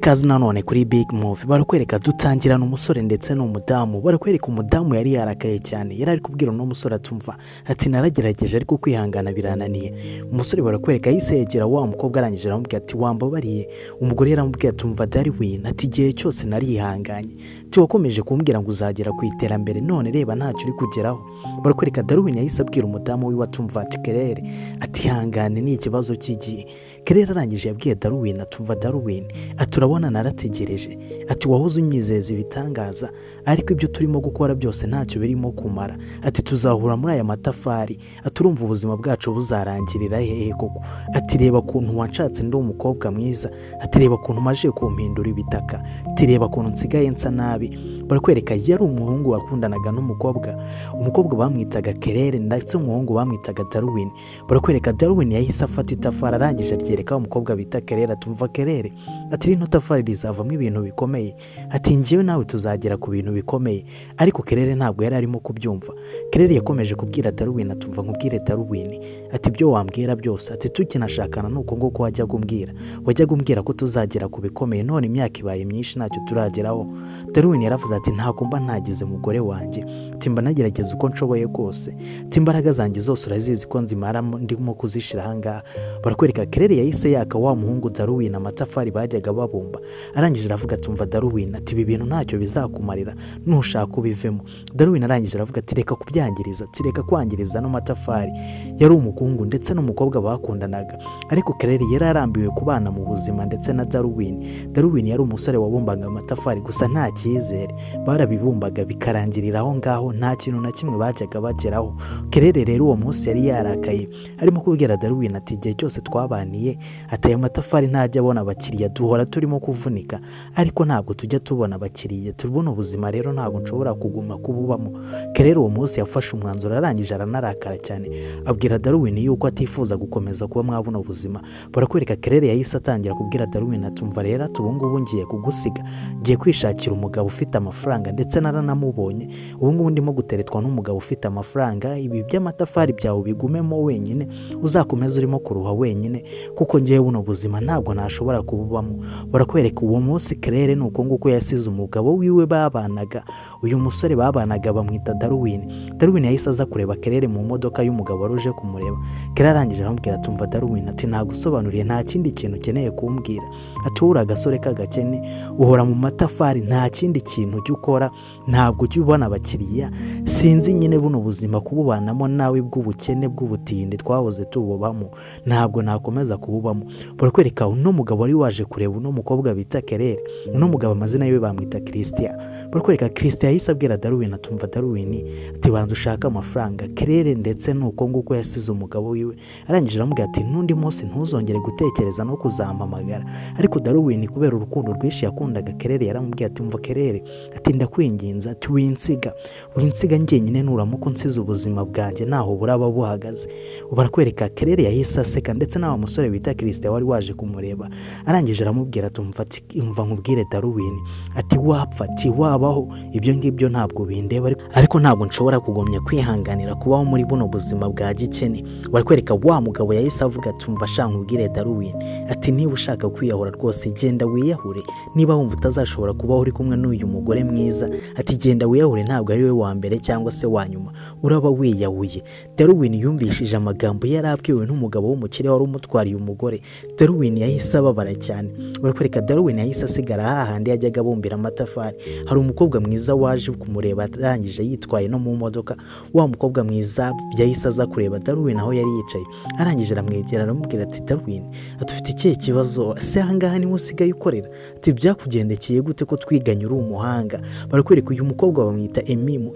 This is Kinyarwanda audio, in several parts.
Ikaze nanone kuri Big Move barakwereka dutangirana umusore ndetse n'umudamu. Barakwereka umudamu yari yarakaye cyane, yari ari kubwira uno musore atumva ati naragerageje ariko kwihangana birananiye. Umusore barakwereka yise yegera wa mukobwa arangije aramubwira ati wambabariye. Umugore yaramubwira atumva Darwin ati igihe cyose narihanganye, wakomeje kumbwira ngo uzagera ku iterambere, none reba ntacyo uri kugeraho. Barakwereka Darwin yahise abwira umudamu we watumva ati Kerere ati hangane ni ikibazo cy'igihe. Kerere arangije yabwiye Darwin atumva Darwin ati urabona narategereje, ati wahoze unyizeza ibitangaza ariko ibyo turimo gukora byose ntacyo birimo kumara, ati tuzahura muri aya matafari, ati urumva ubuzima bwacu buzarangirira hehe koko, ati reba kuntu wanshatse ndi umukobwa mwiza, ati reba kuntu maje kumpindura ibitaka, ati reba kuntu nsigaye nsa nabi. Barakwereka yari umuhungu wakundanaga umukobwa bamwitaga Kerere ndetse umuhungu bamwitaga Darwin. Barakwereka Darwin yahise afata itafari arangije aryereka umukobwa bita Kerere atumva Kerere ati rino tafari rizavamo ibintu bikomeye, ati njyewe nawe tuzagera ku bintu bikomeye. Ariko Kerere ntabwo yari arimo kubyumva. Kerere yakomeje kubwira Darwin atumva nkubwire Darwin ati ibyo wambwira byose, ati tukinashakana nuko nguko wajyaga umbwira ko tuzagera ku bikomeye, none imyaka ibaye myinshi ntacyo turageraho. Darwin yaravuze ati ntabwo mba ntagize umugore wanjye, ati mba nagerageza uko nshoboye kose, ati imbaraga zanjye zose urazizi ko nzimara ndimo kuzishira ahangaha. Barakwereka Kerere yahise yaka wa muhungu Darwin amatafari bajyaga babumba, arangije aravuga atumva Darwin ati ibi bintu ntacyo bizakumarira nushaka ubivemo. Darwin arangije aravuga ati reka kubyangiriza, ati reka kwangiriza no matafari. Yari umukungu ndetse n'umukobwa bakundanaga, ariko Kerere yari arambiwe kubana mu buzima ndetse na Darwin yari umusore wabumbaga amatafari gusa nta cyizere, barabibumbaga bikarangirira aho ngaho, nta kintu na kimwe bajyaga bageraho. Kerere rero uwo munsi yari yarakaye, arimo kubwira Darwin ati igihe cyose twabaniye ataye amatafari ntajya abona abakiriya, duhora turimo kuvunika ariko ntabwo tujya tubona abakiriya, tubona ubuzima rero ntabwo nshobora kuguma kububamo. Kerere uwo munsi yafashe umwanzuro arangije aranarakara cyane, abwira Darwin yuko atifuza gukomeza kuba mwabona ubuzima. Barakwereka Kerere yahise atangira kubwira Darwin atumva rero ubu ngubu ngiye kugusiga, ngiye kwishakira umugabo ufite amafaranga ndetse naranamubonye, ubu ngubu ndimo guteretwa n'umugabo ufite amafaranga, ibi by'amatafari byawe bigumemo wenyine, uzakomeza urimo kuruha wenyine kuko ngiye buno buzima ntabwo nashobora kububamo. Barakwereka uwo munsi Kerere nuko nguko yasize umugabo wiwe babanaga, uyu musore babanaga bamwita Darwin yahise aza kureba Kerere mu modoka y'umugabo wari uje kumureba. Kerere arangije aramubwira atumva Darwin ati nagusobanuriye nta kindi kintu ukeneye kumbwira, ati wowe uri agasore k'agakene uhora mu matafari, nta kindi kintu ujya ukora, ntabwo ujya ubona abakiriya, sinzi nyine buno buzima kububanamo nawe bw'ubukene bw'ubutindi twahoze tububamo ntabwo nakomeza kububamo. Barakwereka uno mugabo wari waje kureba uno mukobwa bita Kerere, uno mugabo amazina yiwe bamwita Christian. Barakwereka Christian yahise abwira Darwin atumva Darwin ati banza ushaka amafaranga. Kerere ndetse nuko nguko yasize umugabo wiwe, arangije aramubwira ati n'undi munsi ntuzongere gutekereza no kuzampamagara. Ariko Darwin kubera urukundo rwinshi yakundaga Kerere yaramubwiye ati mva Kerere ati ndakwinginza ati winsiga njyenyine nuramuko nsize ubuzima bwanjye naho buraba buhagaze. Barakwereka Kerere yahise aseka ndetse n'awa musore bita Christian wari waje kumureba, arangije aramubwira atumva ati umva nkubwire Darwin ati wapfa ati wabaho ibyo ngibyo ntabwo bindeba, ariko ntabwo nshobora kugomya kwihanganira kubaho muri buno buzima bwa gikene. Barakwereka wa mugabo yahise avuga atumva shanka nkubwire Darwin ati niba ushaka kwiyahura rwose genda wiyahure, niba wumva utazashobora kubaho uri kumwe n'uyu mugore mwiza ati genda wiyahure, ntabwo ari we wa mbere cyangwa se wa nyuma, uraba wiyahuye. Darwin yumvishije amagambo yari abwiwe n'umugabo w'umukire wari umutwariye umugore. Darwin yahise ababara cyane. Barakwereka Darwin yahise asigara hahandi yajyaga bumbira amatafari. Hari umukobwa mwiza waje kumureba arangije yitwaye no mu modoka, wa mukobwa mwiza yahise aza kureba Darwin aho yari yicaye, arangije aramwegera aramubwira ati Darwin atufite ikihe kibazo se ahangaha niwe usigaye ukorera, ati byakugendekeye gute ko twiganye uri umuhanga. Barakwereka uyu mukobwa bamwita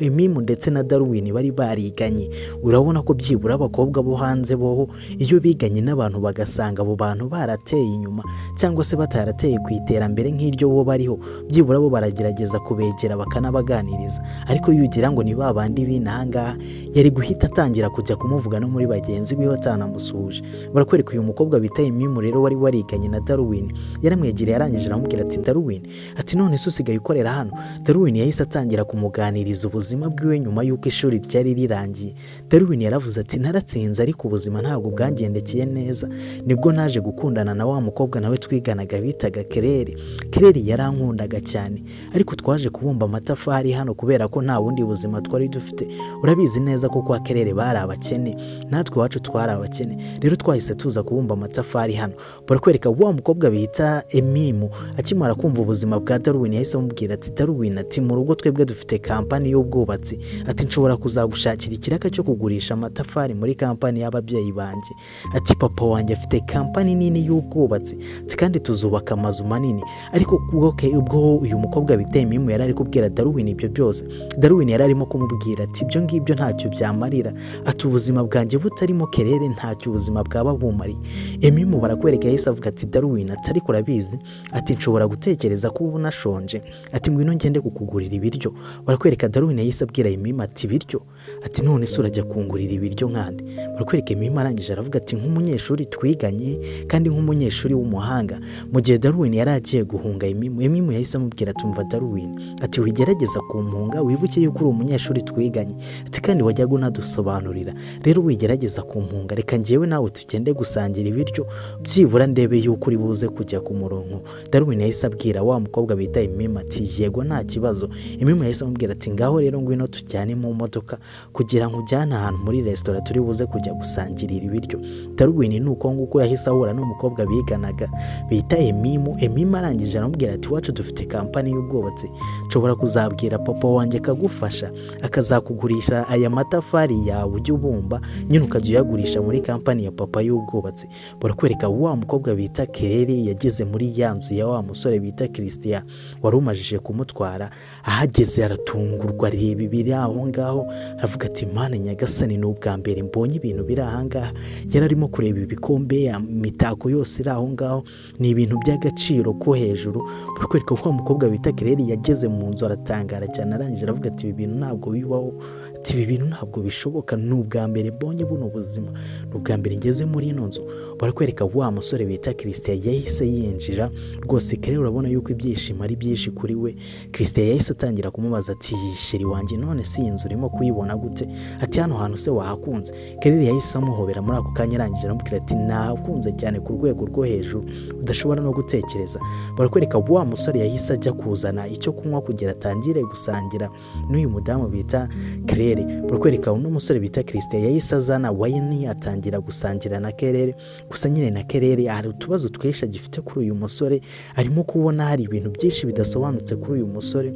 Emimu ndetse na Darwin bari bariganye. Urabona ko byibura abakobwa bo hanze boho iyo biganye n'abantu bagasanga abo bantu barateye inyuma cyangwa se batarateye ku iterambere nk'iryo bo bariho, byibura bo baragerageza kubegera bakanabaganiriza. Ariko yugira ngo ni babandi b'inahangaha yari guhita atangira kujya kumuvuga no muri bagenzi be batanamusuhuje. Barakwereka uyu mukobwa bita Emimu rero wari wariganye na Darwin yaramwegereye arangije aramubwira ati Darwin ati none se usigaye ukora gukorera hano. Darwin yahise atangira kumuganiriza ubuzima bwiwe nyuma y'uko ishuri ryari rirangiye. Darwin yaravuze ati naratsinze ariko ubuzima ntabwo bwangendekeye neza, nibwo naje gukundana na wa mukobwa nawe twiganaga bitaga Kerere. Kerere yarankundaga cyane ariko twaje kubumba amatafari hano kubera ko nta bundi buzima twari dufite. Urabizi neza ko kwa Kerere bari abakene, natwe iwacu twari abakene, rero twahise tuza kubumba amatafari hano. Barakwereka wa mukobwa bita Emimu akimara kumva ubuzima bwa Darwin yahise amubwira ati Darwin ati mu rugo twebwe dufite kampani y'ubwubatsi, ati nshobora kuzagushakira ikiraka cyo kugurisha amatafari muri kampani y'ababyeyi banjye. Ati papa wanjye afite kampani nini y'ubwubatsi, ati kandi tuzubaka amazu manini. Ariko ubwo uyu mukobwa bita Emimu yari ari kubwira Darwin ibyo byose, Darwin yari arimo kumubwira ati ibyo ngibyo ntacyo byamarira, ati ubuzima bwanjye butarimo Kerere ntacyo ubuzima bwaba bumariye. Emimu barakwereka yahise avuga ati Darwin ati ariko urabizi, ati nshobora gutekereza ko ubu nashonje, ati ngwino ngende kukugurira ibiryo. Barakwereka Darwin yahise abwira Emimu ati ibiryo, ati none se urajya kungurira ibiryo nkande? Barakwereka Emimu arangije aravuga ati nk'umunyeshuri twiganye kandi nk'umunyeshuri w'umuhanga. Mu gihe Darwin yari agiye guhunga Emimu yahise amubwira ati umva Darwin, ati wigerageza kumpunga wibuke yuko uri umunyeshuri twiganye, ati kandi wajyaga unadusobanurira, rero wigerageza kumpunga reka njyewe nawe tugende gusangira ibiryo byibura ndebe yuko uri buze kujya ku murongo. Darwin yahise abwira wa mukobwa bita Emimu ati yego nta kibazo. Emimu yahise amubwira ati ngaho rero ngwino tujyane mu modoka kugira ngo ujyane ahantu muri resitora turi buze kujya gusangirira ibiryo. Darwin nuko nguko yahise ahura n'umukobwa biganaga bita Emimu. Emimu arangije aramubwira ati wacu dufite kampani y'ubwubatsi, nshobora kuzabwira papa wanjye akagufasha akazakugurisha aya matafari yawe ujya ubumba nyine ukajya uyagurisha muri kampani ya papa y'ubwubatsi. Barakwereka wa mukobwa bita Kerere yageze muri ya nzu ya wa musore bita Christian wari umajije kumutwara. Ahageze aratungurwa, areba ibiri aho ngaho aravuga ati Mana nyagasani, ni ubwa mbere mbonye ibintu biri aha ngaha. Yari arimo kureba ibikombe, imitako yose iri aho ngaho, ni ibintu by'agaciro ko hejuru. Barakwereka ko wa mukobwa bita Kerere yageze mu nzu aratangara cyane, arangije aravuga ati ibi bintu ntabwo bibaho, ati ibi bintu ntabwo bishoboka, ni ubwa mbere mbonye buno buzima, ni ubwa mbere ngeze muri ino nzu. Barakwereka wa musore bita Christian yahise yinjira rwose. Kerere urabona yuko ibyishimo ari byinshi kuri we. Christian yahise atangira kumubaza ati sheri wanjye none si inzu urimo kuyibona gute? Ati hano hantu se wahakunze? Kerere yahise amuhobera muri ako kanya, arangije aramubwira ati nahakunze cyane ku rwego rwo hejuru udashobora no gutekereza. Barakwereka wa musore yahise ajya kuzana icyo kunywa kugira atangire gusangira n'uyu mudamu bita Kerere. Barakwereka uno musore bita Christian yahise azana wine atangira gusangira na Kerere. Gusa nyine na Kerere hari utubazo twinshi agifite kuri uyu musore, arimo kubona hari ibintu byinshi bidasobanutse kuri uyu musore.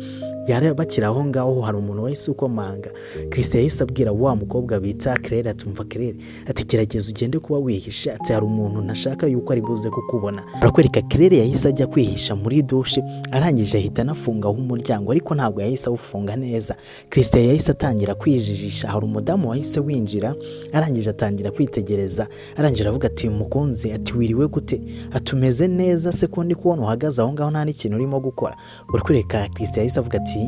Yari bakiri aho ngaho hari umuntu wahise ukomanga. Christian yahise abwira wa mukobwa bita Kerere ati umva Kerere, ati gerageza ugende kuba wihisha, ati hari umuntu ntashaka yuko ari buze kukubona. Barakwereka Kerere yahise ajya kwihisha muri dushe, arangije ahita anafungaho umuryango ariko ntabwo yahise awufunga neza. Christian yahise atangira kwijijisha, hari umudamu wahise winjira, arangije atangira kwitegereza, arangije avuga ati mukunzi, ati wiriwe gute? Atumeze neza se ko ndi kubona uhagaze aho ngaho nta n'ikintu urimo gukora? Barakwereka Christian yahise avuga ati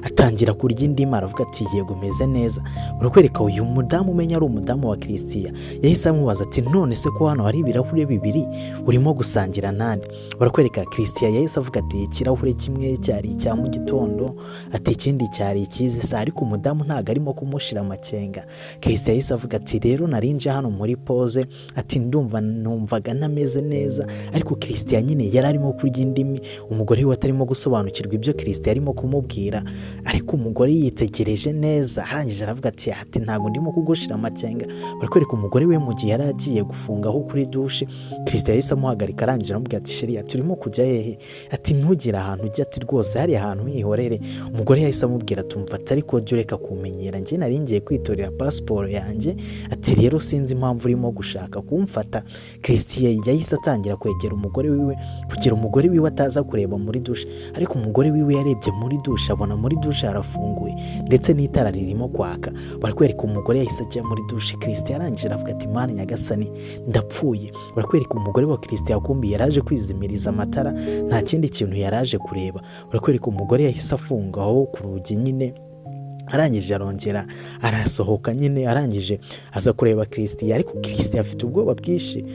atangira kurya indima, aravuga ati yego meze neza. Barakwereka uyu mudamu umenya ari umudamu wa Christian yahise amubaza ati none se ko hano hari ibirahure bibiri urimo gusangira nande? Barakwereka Christian yahise avuga ati ikirahure kimwe cyari icya mu gitondo, ati ikindi cyari ikizi se, ariko umudamu ntago arimo kumushira amakenga. Christian yahise avuga ati rero narinje hano muri pause, ati numvaga ntameze neza, ariko Christian nyine yari arimo kurya indimi. Umugore we atarimo gusobanukirwa ibyo Christian arimo kumubwira, ariko umugore yitegereje neza, arangije aravuga ati ntago ndimo kugushira amakenga. Barakwereka umugore we mu gihe yari agiye gufungaho kuri dushe, Christian yahise amuhagarika, arangije aramubwira ati sheri, ati urimo kujya hehe? Ati ntugire ahantu ujya, ati rwose hari ahantu hihorere. Umugore yahise amubwira ati umva ariko jya ureka kumenyera, njye nari ngiye kwitorera pasiporo yanjye, ati rero sinzi impamvu urimo gushaka kumfata. Christian yahise atangira kwegera umugore wiwe kugira umugore wiwe ataza kureba muri dushe, ariko umugore wiwe yarebye muri dushe abona muri dushe harafunguye ndetse n'itara ririmo kwaka. Barakwereka umugore yahise ajya muri dushe. Christian arangije aravuga ati Mana nyagasani ndapfuye. Barakwereka umugore wa Christian kumbi yaraje kwizimiriza amatara, nta kindi kintu yaraje kureba. Barakwereka umugore yahise afungaho ku rugi nyine arangije arongera arasohoka nyine, arangije aza kureba Christian, ariko Christian afite ubwoba bwinshi.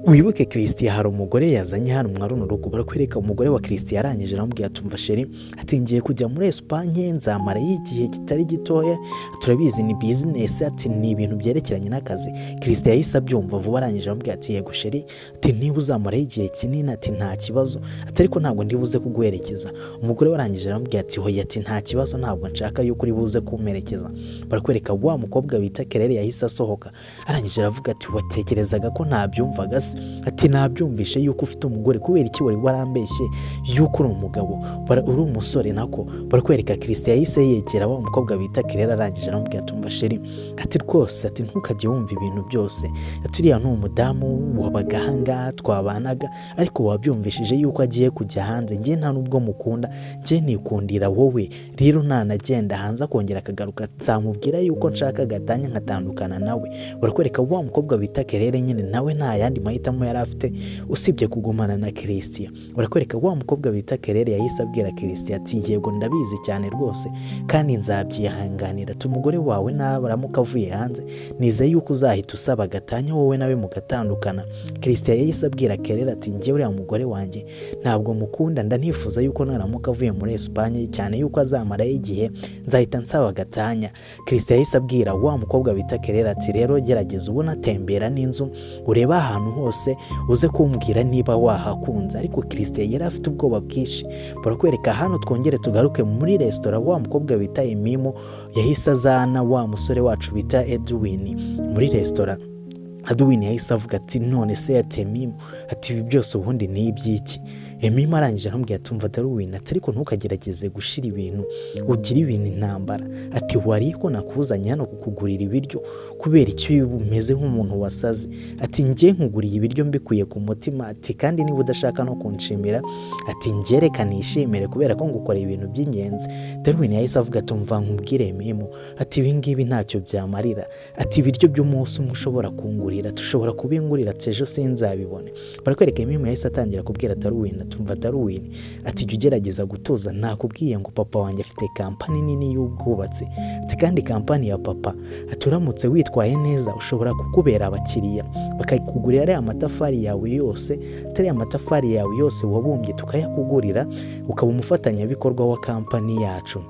Wibuke Christian hari umugore yazanye hano mwa runo rugo, barakwereka umugore wa Christian. Arangije aramubwira tumva sheri, ati ngiye kujya muri Espagne, nzamara y'igihe kitari gitoya, turabizi ni business, ati ni ibintu byerekeranye n'akazi. Christian yahise abyumva vuba, arangije aramubwira ati yego sheri, ati niba uzamara y'igihe kinini, ati nta kibazo, ati ariko ntabwo ndibuze kuguherekeza. Umugore warangije aramubwira ati hoya, ati nta kibazo, ntabwo nshaka yuko uri buze kumperekeza. Barakwereka wa mukobwa bita Kerere yahise asohoka. Arangije aravuga ati watekerezaga ko ntabyumvaga se? Ati nabyumvishe yuko ufite umugore, kubera iki wari warambeshye yuko uri umugabo, uri umusore nako. Barakwereka Christian yahise yegera wa mukobwa bita Kerere, arangije aramubwira tumva sheri, ati rwose, ati ntukajye wumva ibintu byose, ati uriya ni umudamu wabaga ahangaha twabanaga, ariko wabyumvishije yuko agiye kujya hanze. Njye nta nubwo mukunda, njye nikundira wowe, rero ntanagenda hanze akongera akagaruka nzamubwira yuko nshaka gatanya nkatandukana nawe. Barakwereka wa mukobwa bita Kerere nyine nawe nta yandi mahitamo yari afite usibye kugumana na Christian. Barakwereka wa mukobwa bita Kerere yahise abwira Christian ati yego ndabizi cyane rwose kandi nzabyihanganira, umugore wawe nabaramuka avuye hanze nizeye yuko uzahita usaba gatanya wowe nawe mugatandukana. Christian yahise abwira Kerere ati njye uriya mugore wanjye ntabwo mukunda, ndanifuza yuko naramuka avuye muri Espagne cyane yuko azamara igihe nzahita nsaba gatanya. Christian yahise abwira wa mukobwa bita Kerere ati rero gerageza ubona tembera n'inzu ureba ahantu hose uze kumbwira niba wahakunze. Ariko Christian yari afite ubwoba bwinshi. Barakwereka hano twongere tugaruke muri restaurant. Wa mukobwa bita Emimo yahise azana wa musore wacu bita Edwin muri restaurant. Edwin yahise avuga ati none se ati Emimo, ati ibi byose ubundi ni iby'iki? Emimo arangije aramubwira tumva Edwin, ati ariko ntukagerageze gushira ibintu, ugira ibintu intambara. Ati wari ko nakuzanye hano kukugurira ibiryo kubera icyo umeze nk'umuntu wasaze. Ati njye nkuguriye ibiryo mbikuye ku mutima, ati kandi niba udashaka no kunshimira, ati ngereka nishimire kubera ko ngukoreye ibintu by'ingenzi. Edwin yahise avuga tumva nkubwire Emimo, ati ibi ngibi ntacyo byamarira, ati ibiryo by'umunsi umwe ushobora kungurira, tushobora kubingurira ejo sinzabibone. Barakwereka Emimo yahise atangira kubwira Edwin tumva Edwin, ati jya ugerageza gutuza, nakubwiye ngo papa wanjye afite kampani nini y'ubwubatsi, ati kandi kampani ya papa aturamutse witwaye neza ushobora kukubera abakiriya bakakugurira ariya amatafari yawe yose, atari amatafari yawe yose wabumbye tukayakugurira ukaba umufatanyabikorwa wa kampani yacu.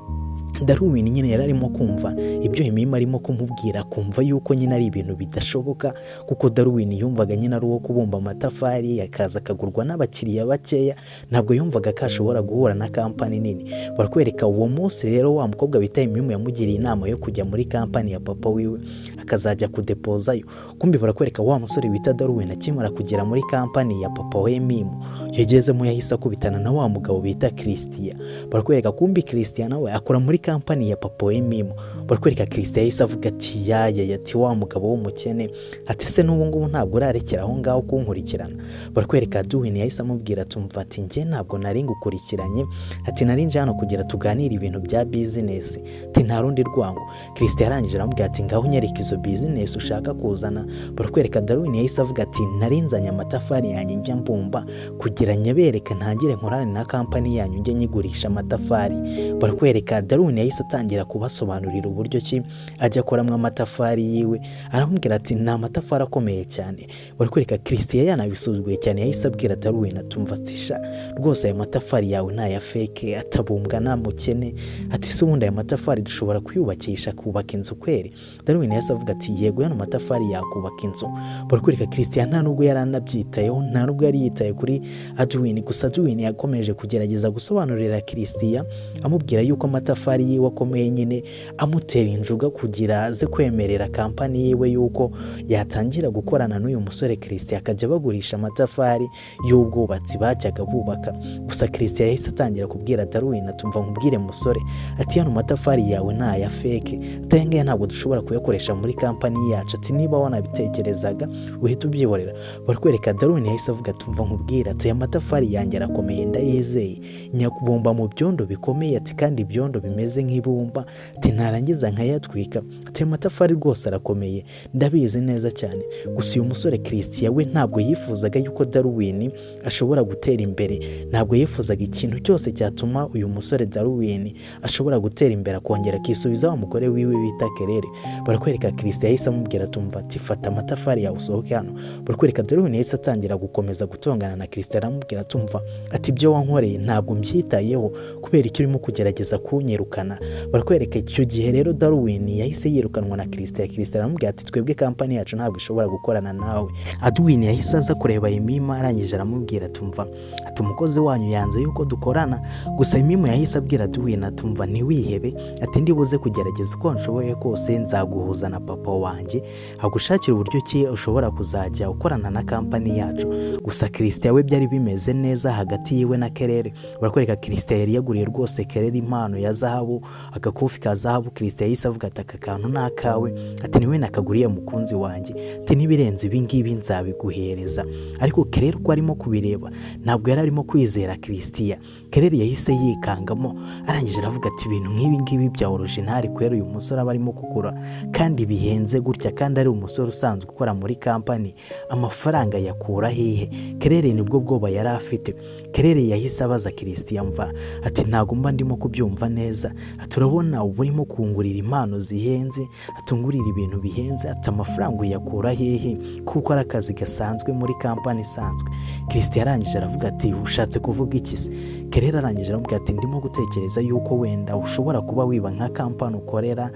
Edwin nyine yari arimo kumva ibyo Emimo arimo kumubwira, kumva yuko nyine ari ibintu bidashoboka, kuko Edwin yumvaga nyine ari uwo kubumba amatafari akaza akagurwa n'abakiriya bakeya, ntabwo yumvaga ko ashobora guhura na kampani nini. Barakwereka uwo munsi rero wa mukobwa bita Emimo yamugiriye inama yo kujya muri kampani ya papa wiwe akazajya kudepozayo. Kumbi barakwereka wa musore bita Edwin akimara kugera muri kampani ya papa we Emimo yagezemo yahise akubitana na wa mugabo bita Christian. Barakwereka kumbi Christian nawe akora muri kampani ya papa we Emimo. Barakwereka Christian yahise avuga ati ati wa mugabo w'umukene, ati se n'ubu ngubu ntabwo urarekera aho ngaho kunkurikirana. Barakwereka Edwin yahise amubwira tumva ati njye ntabwo nari ngukurikiranye, ati nari nje hano kugira tuganire ibintu bya business, ati nta rundi rwango. Christian arangije aramubwira ati ngaho nyereka izo business ushaka kuzana. Barakwereka Edwin yahise avuga ati nari nzanye amatafari yanjye njya mbumba kugira nyabereke ntangire nkorane na kampani yanyu njye nyigurisha amatafari. Barakwereka Edwin yahise atangira kubasobanurira uburyo ki ajya akoramo amatafari yiwe. Aramubwira ati ni amatafari akomeye cyane. Barakwereka Christian yanabisuzuguye cyane, yahise abwira Edwin atumva ati sha rwose aya matafari yawe ni aya fake, atabumbwa nta mukene, ati se ubundi aya matafari dushobora kuyubakisha kubaka inzu kweri? Edwin yahise avuga ati yego yana matafari yakubaka inzu. Barakwereka Christian nta nubwo yari anabyitayeho, nta nubwo yari yitaye kuri Edwin, gusa Edwin yakomeje kugerageza gusobanurira Christian amubwira yuko amatafari yiwe akomeye nyine amutera injuga kugira aze kwemerera kampani yiwe yuko yatangira gukorana n'uyu musore Christian akajya bagurisha amatafari y'ubwubatsi bajyaga bubaka. Gusa Christian yahise atangira kubwira Edwin atumva nkubwire musore, ati hano matafari yawe ni aya fake, atayengaya ntabwo dushobora kuyakoresha muri kampani yacu, ati niba wanabitekerezaga uhita ubyihorera. Barakwereka Edwin yahise avuga atumva nkubwira ati amatafari yanjye arakomeye ndayizeye, nyakubumba mu byondo bikomeye ati kandi ibyondo bimeze nk'ibumba ati narangiza nkayatwika ati amatafari rwose arakomeye ndabizi neza cyane. Gusa uyu musore Christian we ntabwo yifuzaga yuko Darwin ashobora gutera imbere, ntabwo yifuzaga ikintu cyose cyatuma uyu musore Darwin ashobora gutera imbere akongera akisubiza wa mugore wiwe bita Kelele. Barakwereka Christian yahise amubwira tumva ati fata amatafari yawe usohoke hano. Barakwereka Darwin yahise atangira gukomeza gutongana na Christian aramubwira tumva ati ibyo wankoreye ntabwo mbyitayeho kubera icyo urimo kugerageza kunyirukana. Barakwereka icyo gihe rero Darwin yahise yirukanwa na Christian aramubwira ati twebwe kampani yacu ntabwo ishobora gukorana nawe. Darwin yahise aza kureba Emima arangije aramubwira tumva ati umukozi wanyu yanze yuko dukorana. Gusa Emima yahise abwira Darwin atumva ntiwihebe ati ndibuze kugerageza uko nshoboye kose nzaguhuza na papa wanjye agushakira uburyo ki ushobora kuzajya ukorana na kampani yacu. Gusa Christian we byari bimeze neza hagati yiwe na Kelele. Barakwereka Christian yari yaguriye rwose Kelele impano ya zahabu, agakufi ka zahabu. Christian yahise avuga ati aka kantu ni akawe ati niwe nakaguriye mukunzi wanjye ati nibirenze ibi ngibi nzabiguhereza. Ariko Kelele uko arimo kubireba ntabwo yari arimo kwizera Christian. Kelele yahise yikangamo arangije aravuga ati ibintu nk'ibi ngibi bya original kwera uyu musore aba arimo kugura kandi bihenze gutya kandi ari umusore usanzwe ukora muri kampani amafaranga yakura hehe? Kelele nibwo bwoba yari afite. Kelele yahise abaza Christian mva ati ntago mba ndimo kubyumva neza turabona ubu urimo kungurira impano zihenze atungurira ibintu bihenze ati amafaranga yakura hehe kuko ari akazi gasanzwe muri kampani isanzwe. Christian arangije aravuga ati ushatse kuvuga iki se? Kelele arangije aramubwira ati ndimo gutekereza yuko wenda ushobora kuba wiba nka kampani ukorera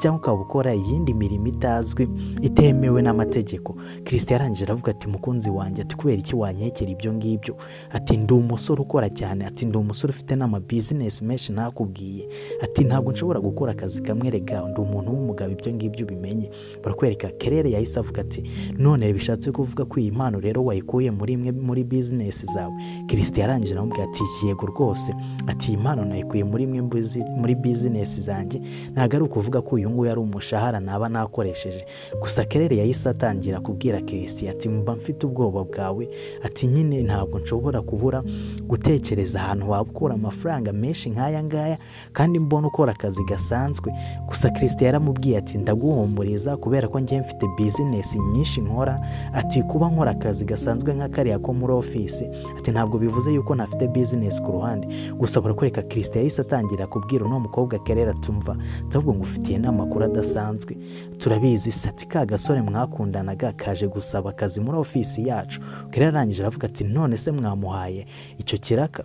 cyangwa ukaba ukora iyindi mirimo itazwi itemewe n'amategeko. Christian arangije aravuga ati mukunzi wanjye ati kubera iki wanyekera ibyo ngibyo? Ati ndi umusore ukora cyane ati ndi umusore ufite n'ama business menshi nakubwiye ati ntabwo nshobora gukora akazi kamwe rega ndi umuntu w'umugabo ibyo ngibyo bimenye. Barakwereka Kelele yahise avuga ati none bishatse kuvuga ko iyi mpano rero wayikuye muri business zawe? Christian arangije aramubwira ati yego rwose ati iyi mpano nayikuye muri business zanjye ntabwo ari ukuvuga ko uyu nguyu ari umushahara naba nakoresheje. Gusa Kelele yahise atangira kubwira Christian ati mba mfite ubwoba bwawe ati nyine ntabwo nshobora kubura gutekereza ahantu wabukura amafaranga menshi nk'aya ngaya kandi mbona ukora akazi gasanzwe. Gusa Christian yaramubwiye ati ndaguhumuriza kubera ko njye mfite business nyinshi nkora ati kuba nkora akazi gasanzwe nk'akariya ko muri office ati ntabwo bivuze yuko ntafite business ku ruhande. Gusa barakwereka Christian yahise atangira kubwira uno mukobwa Kelele atumva ahubwo ngufitiye n'amakuru adasanzwe turabizi sati ka gasore mwakundanaga kaje gusaba akazi muri office yacu. Kelele arangije aravuga ati none se mwamuhaye icyo kiraka?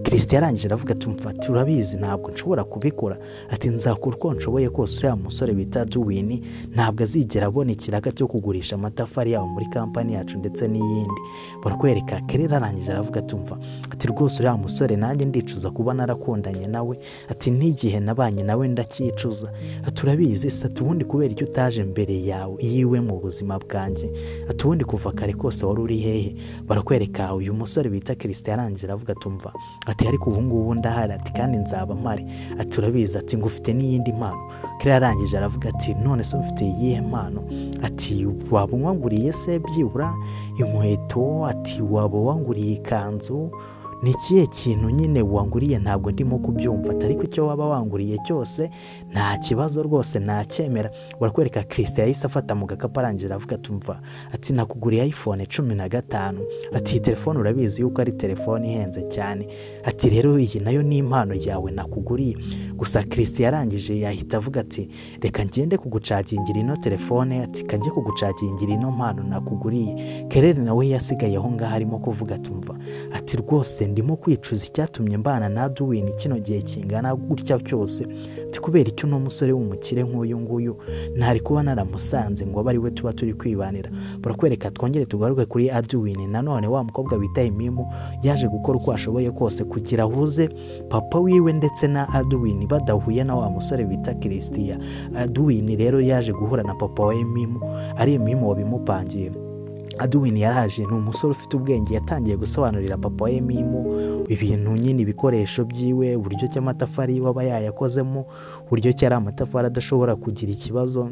Christian arangije aravuga ati mfa turabizi ntabwo nshobora kubikora ati nzakora uko nshoboye kose uriya musore bita Darwin ntabwo azigera abona ikiraka cyo kugurisha amatafari yawe muri kampani yacu ndetse n'iyindi. Barakwereka Kelele arangije aravuga ati mfa ati rwose uriya musore nanjye ndicuza kuba narakundanye nawe ati n'igihe nabanye nawe ndacyicuza turabizi sati ubundi kubera icyo utaje mbere yawe yiwe mu buzima bwanjye ati ubundi kuva kare kose wari uri hehe? Barakwereka uyu musore bita Christian arangije aravuga tumva ati ariko ubu ngubu ndahari ati kandi nzaba mpari ati turabizi ati ngufite n'iyindi mpano. Kelele arangije aravuga ati none se mfite iyihe mpano? Ati waba wanguriye se byibura inkweto? Ati waba wanguriye ikanzu? ni ikihe kintu nyine wanguriye ntabwo ndimo kubyumva ariko icyo waba wanguriye cyose nta kibazo rwose nacyemera. Barakwereka Christian yahise afata mu gakapu arangira avuga tumva ati nakuguriye iPhone 15 ati telefone urabizi yuko ari telefone ihenze cyane ati rero iyi nayo ni impano yawe nakuguriye. Gusa Christian yarangije yahita avuga ati reka ngende kugucagingira ino telefone ati kajye kugucagingira ino mpano nakuguriye. Kelele nawe yasigaye aho ngaho arimo kuvuga tumva ati rwose ndimo kwicuza icyatumye mbana na Darwin kino gihe kingana gutya cyose ati kubera icyo no musore w'umukire nk'uyu nguyu ntari kuba naramusanze ngo abari we tuba turi kwibanira. Barakwereka twongere tugaruke kuri Darwin nanone wa mukobwa bita Emima yaje gukora uko ashoboye kose kugira huze papa wiwe ndetse na Darwin badahuye na wa musore bita Christian. Darwin rero yaje guhura na papa wa Emima ari Emima wabimupangiye. Darwin yaraje ni umusore ufite ubwenge yatangiye gusobanurira papa wa Emima ibintu nyine ibikoresho byiwe uburyo cy'amatafari waba yayakozemo uburyo cyari amatafari adashobora kugira ikibazo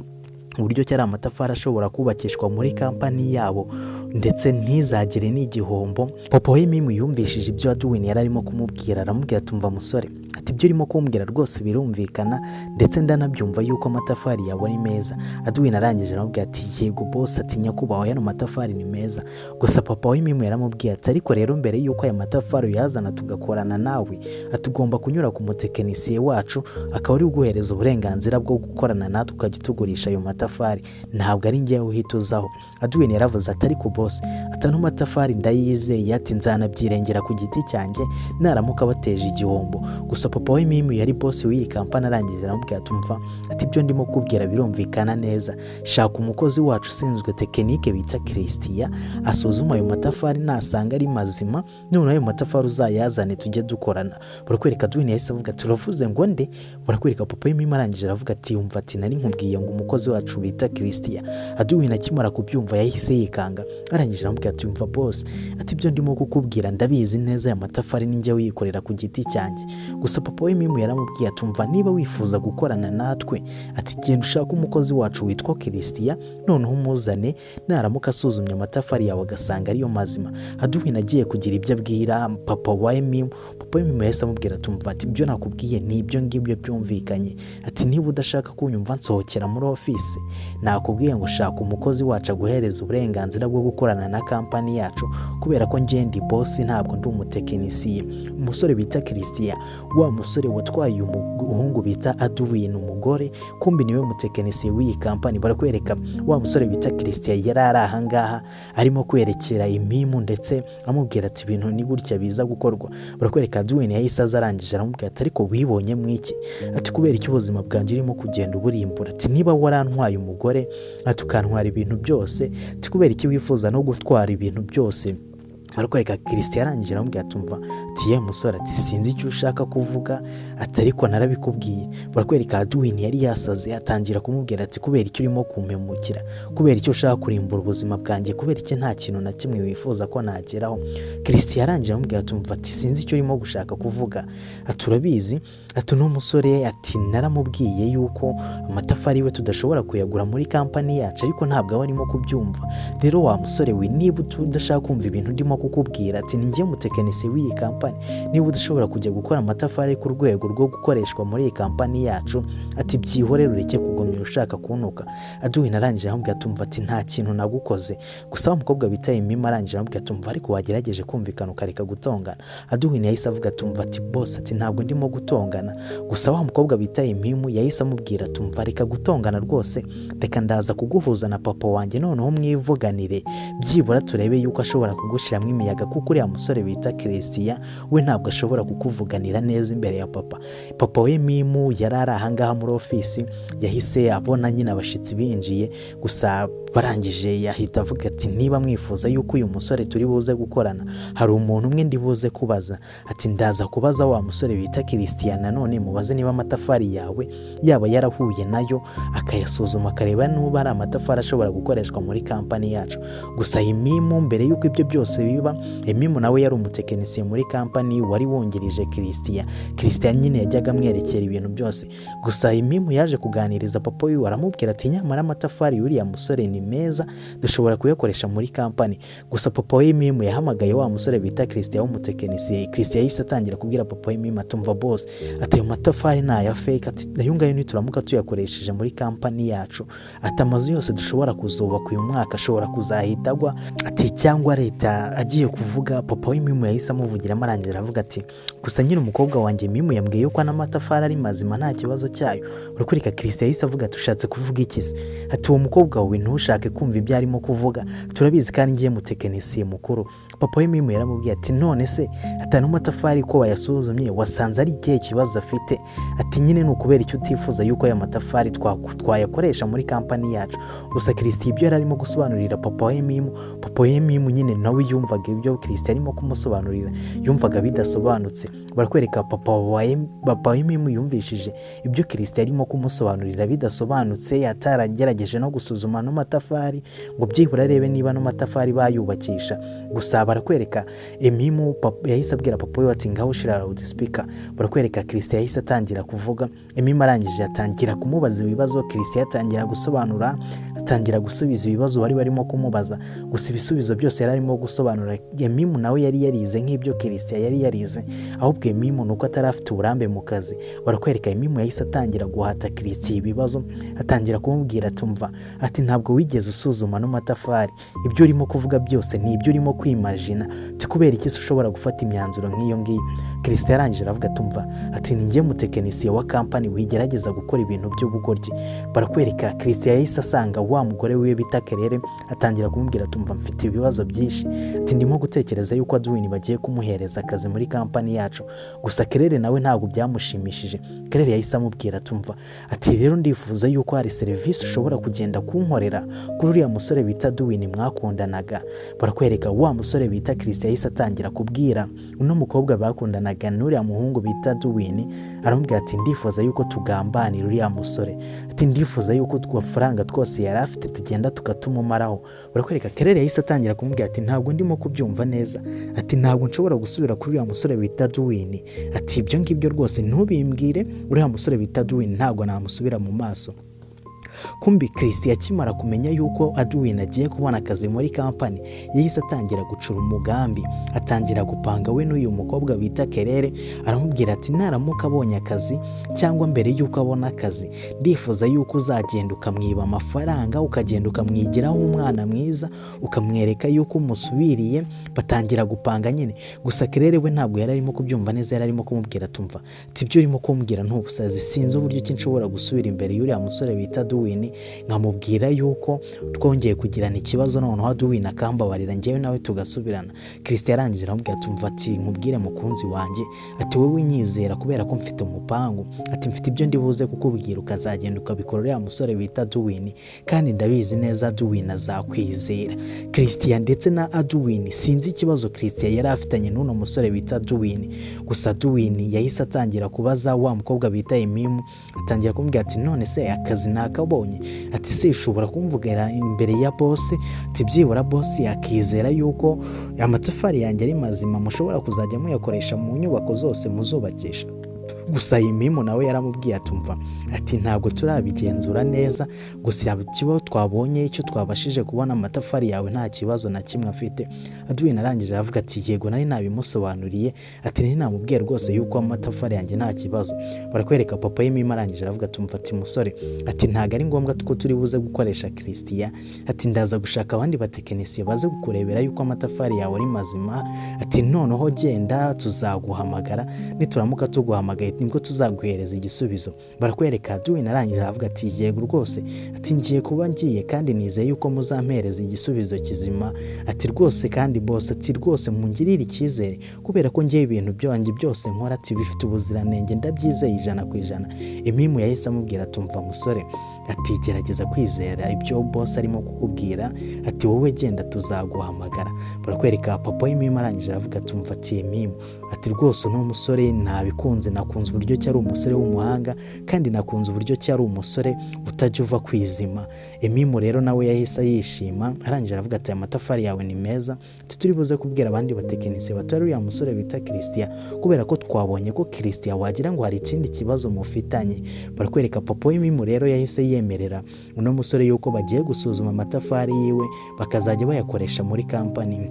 uburyo cyari amatafari ashobora kubakishwa muri kampani yabo ndetse ntizagire n'igihombo. Papa we Mimu yumvishije ibyo Edwin yari arimo kumubwira, aramubwira ati umva musore, ati ibyo urimo kumbwira rwose birumvikana ndetse ndanabyumva yuko amatafari yawe ari meza. Edwin arangije aramubwira ati yego boss, ati nyakubahwa yano matafari ni meza. Gusa papa we Mimu yaramubwiye ati ariko rero mbere yuko aya matafari uyazana tugakorana nawe, atugomba kunyura ku mutekinisiye wacu akaba ari uguhereza uburenganzira bwo gukorana natwe ukajya tugurisha ayo matafari, ntabwo ari njyewe uhita uzaho. Edwin yaravuze ati ariko boss, atano matafari ndayizeye, ati nzanabyirengera ku giti cyanjye naramuka bateje igihombo. Gusa papa we Mimu yari boss w'iyi kampani, arangije aramubwira ati umva, ati ibyo ndimo kubwira birumvikana neza, shaka umukozi wacu ushinzwe tekinike bita Christian asuzuma ayo matafari, nasanga ari mazima none ayo matafari uzayazane tujye dukorana. Barakwereka Edwin yahise avuga turavuze ngo nde, barakwereka papa we Mimu arangije aravuga ati umva, ati nari nkubwiye ngo umukozi wacu bita Christian. Edwin akimara kubyumva yahise yikanga, arangije aramubwira ati umva boss, ati ibyo ndimo kukubwira ndabizi neza, aya matafari ni njye wikorera ku giti cyanjye. Gusa papa we Mimu yaramubwiye ati umva, niba wifuza gukorana natwe, ati genda ushaka umukozi wacu witwa Christian noneho umuzane, naramuka asuzumye amatafari yawe agasanga ariyo mazima. Edwin agiye kugira ibyo abwira papa we Mimu, papa we Mimu yahise amubwira ati umva, ati ibyo nakubwiye ni ibyo ngibyo byumvikanye, ati niba udashaka kunyumva nsohokera muri office, nakubwiye ngo shaka umukozi wacu aguhereza uburenganzira bwo gukorana na kampani yacu, kubera ko njye ndi boss ntabwo ndi umutekinisiye. Umusore bita Christian, wa musore watwaye umuhungu bita Edwin umugore, kumbi niwe mutekinisiye w'iyi kampani. Barakwereka wa musore bita Christian yari ari ahangaha arimo kwerekera Mimu ndetse amubwira ati ibintu ni gutya biza gukorwa. Barakwereka Edwin yahise azarangije aramubwira ati ariko wibonye mwiki, ati kubera icyo ubuzima bwanjye urimo kugenda uburimbura, ati niba warantwaye umugore, ati ukantwara ibintu byose, ati kubera iki wifuza no gutwara ibintu byose. Barakwereka Christian arangije aramubwira ati umva, ati ye musore, ati sinzi icyo ushaka kuvuga, ati ariko narabikubwiye. Barakwereka Edwin yari yasaze, atangira kumubwira ati kubera icyo urimo kumpemukira, kubera icyo ushaka kurimbura ubuzima bwanjye, kubera iki nta kintu na kimwe wifuza ko nageraho. Christian arangije aramubwira ati umva, ati sinzi icyo urimo gushaka kuvuga, ati urabizi, ati n'umusore, ati naramubwiye yuko amatafari we tudashobora kuyagura muri kampani yacu, ariko ntabwo aba arimo kubyumva. Rero wa musore we, niba udashaka kumva ibintu ndimo kukubwira, ati ni njye mutekinisiye w'iyi kampani, niba udashobora kujya gukora amatafari ku rwego rwo gukoreshwa muri iyi kampani yacu, ati byihore ureke kugumya ushaka kuntuka. Edwin arangije aramubwira ati umva, ati nta kintu nagukoze. Gusa wa mukobwa bita Mimu arangije aramubwira ati umva, ariko wagerageje kumvikana ukareka gutongana. Edwin yahise avuga ati umva, ati boss, ati ntabwo ndimo gutongana. Gusa wa mukobwa bita Mimu yahise amubwira ati umva, reka gutongana rwose, reka ndaza kuguhuza na papa wanjye noneho mwivuganire, byibura turebe yuko ashobora kugushiramo imiyaga, kuko uriya musore bita Christian we ntabwo ashobora kukuvuganira neza imbere ya papa. Papa we Mimu yari ari ahangaha muri ofisi, yahise abona nyine abashitsi binjiye. Gusa barangije yahita avuga ati niba mwifuza yuko uyu musore turi buze gukorana, hari umuntu umwe ndi buze kubaza, ati ndaza kubaza wa musore bita Christian nanone mubaze niba amatafari yawe yaba yarahuye nayo, akayasuzuma akareba nuba ari amatafari ashobora gukoreshwa muri kampani yacu. Gusa Mimu mbere yuko ibyo byose biba, Mimu nawe yari umutekinisiye muri kampani wari wungirije Christian nyine yajyaga amwerekera ibintu byose. Gusa Mimu yaje kuganiriza papa we, aramubwira ati nyamara amatafari y'uriya musore ni meza, dushobora kuyakoresha muri kampani. Gusa papa we Mimu yahamagaye wa musore bita Christian w'umutekinisiye. Christian yahise atangira kubwira papa we Mimu ati umva boss, ati ayo matafari ni aya fake, ati ayo ngayo nituramuka tuyakoresheje muri kampani yacu, ati amazu yose dushobora kuzubaka uyu mwaka ashobora kuzahita agwa, ati cyangwa leta agiye kuvuga. Papa we Mimu yahise amuvugira arangira avuga ati gusa nyine umukobwa wanjye Mimu yambwiye yuko n'amatafari ari mazima nta kibazo cyayo. Urakurika Christian yahise avuga ati ushatse kuvuga iki se, ati uwo mukobwa wawe ntushake kumva ibyo arimo kuvuga, turabizi kandi ngiye mutekinisiye mukuru. Papa we Mimu yaramubwiye ati none se atanu matafari ko wayasuzumye wasanze ari ikihe kibazo afite, ati nyine n'ukubera icyo utifuza yuko aya matafari twayakoresha muri kampani yacu. Gusa Christian ibyo yari arimo gusobanurira papa we Mimu nyine nawe yumvaga ibyo Christian arimo kumusobanurira yumvaga bidasobanutse. Barakwereka papa we Mimu yumvishije ibyo Christian arimo kumusobanurira bidasobanutse, ataragerageje no gusuzuma no matafari ngo byibura arebe niba no matafari bayubakisha. Gusa barakwereka Emimu yahise abwira papa we ati ngaho ushira loudspeaker. Barakwereka Christian yahise atangira kuvuga, Emimu arangije atangira kumubaza ibibazo, Christian atangira gusobanura, atangira gusubiza ibibazo bari barimo kumubaza, gusa ibisubizo byose yari arimo gusobanura. Emimu nawe yari yarize nk'ibyo Christian yari yarize, ahubwo Emimu nuko atari afite uburambe mu kazi. Barakwereka Emimu yahise atangira guhata Christian ibibazo, atangira kumubwira atumva ati ntabwo wigeze usuzuma n'amatafari, ibyo urimo kuvuga byose ni ibyo urimo kwimagina, kubera iki ushobora gufata imyanzuro nk'iyo ngiyo. Christian yarangije aravuga atumva ati ni njye mutekinisiye wa company wigerageza gukora ibintu by'ubugoryi. Barakwereka Christian yahise asanga wa mugore we bita Kerere, atangira kumubwira atumva mfite ibibazo byinshi, ati ndimo gutekereza yuko Edwin bagiye kumuhereza akazi muri company yacu. Gusa Kerere nawe ntabwo byamushimishije. Kerere yahise amubwira atumva ati rero ndifuza yuko hari service ushobora kugenda kunkorera kuri uriya musore bita Edwin mwakundanaga. Barakwereka wa musore bita Christian yahise atangira kubwira uno mukobwa bakundanaga n'uriya muhungu bita Edwin, aramubwira ati ndifuza yuko tugambanira uriya musore, ati ndifuza yuko twafaranga twose yari afite tugenda tukatumumaraho. Barakwereka Kerere yahise atangira kumubwira ati ntabwo ndimo kubyumva neza, ati ntabwo nshobora gusubira kuri uriya musore bita Edwin, ati ibyo ngibyo rwose ntubimbwire, uriya musore bita Edwin ntabwo namusubira mu maso. Kumbi Christian akimara kumenya yuko Edwin agiye kubona akazi muri company, yahise atangira gucura umugambi, atangira gupanga we n'uyu mukobwa bita Kerere. Aramubwira ati naramuka abonye akazi cyangwa mbere yuko abona akazi, ndifuza yuko uzagenda ukamwiba amafaranga, ukagenda ukamwigiraho umwana mwiza, ukamwereka yuko umusubiriye. Batangira gupanga nyine, gusa Kerere we ntabwo yari arimo kubyumva neza, yari arimo kumubwira atumva ati ibyo urimo kumbwira ntubusazi, sinzi uburyo ki nshobora gusubira imbere y'uriya musore bita Edwin nkamubwira yuko twongeye kugirana ikibazo noneho Edwin akambabarira njyewe nawe tugasubirana. Christian yarangije aramubwira atumva ati nkubwire mukunzi wanjye, ati wowe unyizera kubera ko mfite umupangu, ati mfite ibyo ndibuze kukubwira ukazagenda ukabikora uriya musore bita Edwin, kandi ndabizi neza Edwin azakwizera. Christian ndetse na Edwin sinzi ikibazo Christian yari afitanye n'uno musore bita Edwin, gusa Edwin yahise atangira kubaza wa mukobwa bita Emimu, atangira kumubwira ati none se akazi nakabonye, ati se ushobora kumvugera imbere ya boss, ati byibura boss yakizera yuko amatafari yanjye ari mazima, mushobora kuzajya muyakoresha mu nyubako zose muzubakisha. Gusa Emimu nawe yaramubwiye atumva ati ntabwo turabigenzura neza, gusa ikibazo twabonye icyo twabashije kubona amatafari yawe nta kibazo na kimwe afite. Edwin arangije aravuga ati yego nari nabimusobanuriye, ati nari namubwiye rwose yuko amatafari yanjye nta kibazo. Barakwereka papa Emimu arangije aravuga atumva ati musore, ati ntago ari ngombwa ko turi buze gukoresha Christian, ati ndaza gushaka abandi batekinisiye baze kukurebera yuko amatafari yawe ari mazima, ati noneho genda tuzaguhamagara, nituramuka tuguhamagaye nibwo tuzaguhereza igisubizo. Barakwereka Edwin arangije aravuga ati yego rwose, ati ngiye kuba ngiye kandi nizeye yuko muzampereza igisubizo kizima, ati rwose kandi boss, ati rwose mungirire icyizere kubera ko ngiye ibintu byanjye byose nkora ati bifite ubuziranenge, ndabyizeye 100%. Emimu yahise amubwira atumva musore, ati gerageza kwizera ibyo boss arimo kukubwira, ati wowe genda tuzaguhamagara. Barakwereka papa Emimu arangije aravuga atumva ati Emimu, ati rwose no musore nabikunze, nakunze uburyo cyari umusore w'umuhanga, kandi nakunze uburyo cyari umusore utajya uva kwizima. Emimu rero nawe yahise yishima, arangije aravuga ati amatafari yawe ni meza, ati turi buze kubwira abandi batekinisiye batari uya musore bita Christian, kubera ko twabonye ko Christian wagira ngo hari ikindi kibazo mufitanye. Barakwereka papa Emimu rero yahise yemerera uno musore yuko bagiye gusuzuma amatafari yiwe bakazajya bayakoresha muri company.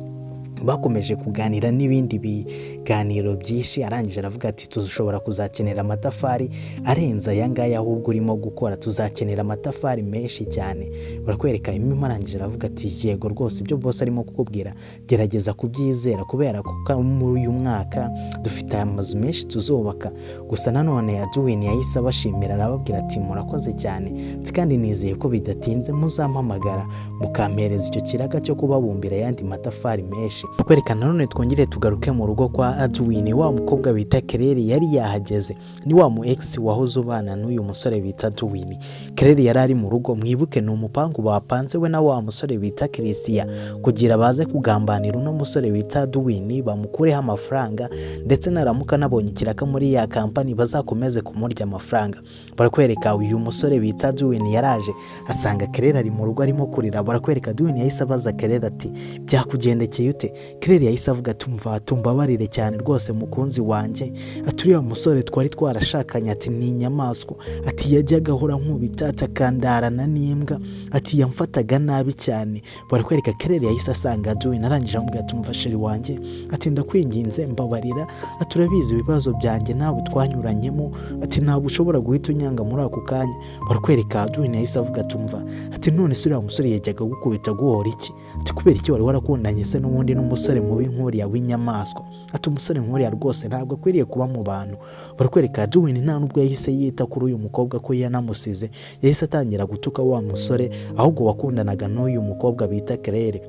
Bakomeje kuganira n'ibindi biganiro byinshi, arangije aravuga ati tuzoshobora kuzakenera amatafari arenza aya ngaya ahubwo urimo gukora, tuzakenera amatafari menshi cyane. Barakwereka Emimu arangije aravuga ati yego rwose ibyo boss arimo kukubwira gerageza kubyizera, kubera ko muri uyu mwaka dufite amazu menshi tuzubaka. Gusa nanone Edwin yahise abashimira arababwira ati murakoze cyane, kandi nizeye ko bidatinze muzampamagara mukampereza icyo kiraga cyo kubabumbira yandi matafari menshi. Kwerekana none twongere tugaruke mu rugo kwa Edwin, wa mukobwa bita Kerere yari yahageze, ni wa mu ex wahoze ubana n'uyu musore bita Edwin. Kerere yari ari mu rugo, mwibuke ni umupangu bapanze we na wa musore bita Christian kugira baze kugambanira uno musore bita Edwin bamukureho amafaranga, ndetse naramuka nabonye ikiraka muri ya company bazakomeze kumurya amafaranga. Barakwereka uyu musore bita Edwin yaraje asanga Kerere ari mu rugo arimo kurira. Barakwereka Edwin yahise abaza Kerere ati byakugendekeye ute? Claire yahise avuga ati umva tumbabarire cyane rwose mukunzi wanjye, ati uriya musore twari twarashakanye ati ni inyamaswa, ati yajyaga ahora nkubita akandarana n'imbwa, ati yamfataga nabi cyane. Barakwereka Claire yahise asanga Edwin arangije amubwira ati umva sheri wanjye, ati ndakwinginze mbabarira, ati urabizi ibibazo byanjye ntabwo twanyuranyemo, ati ntabwo ushobora guhita unyanga muri ako kanya. Barakwereka Edwin yahise avuga ati umva, ati none se uriya musore yajyaga gukubita guhora iki, ati kubera iki wari warakundanye se n'ubundi n'umusore mubi nk'uriya w'inyamaswa, ati umusore nk'uriya rwose ntabwo akwiriye kuba mu bantu. Barakwereka Edwin nta nubwo yahise yita kuri uyu mukobwa ko yanamusize, yahise atangira gutuka wa musore ahubwo wakundanaga n'uyu mukobwa bita Claire.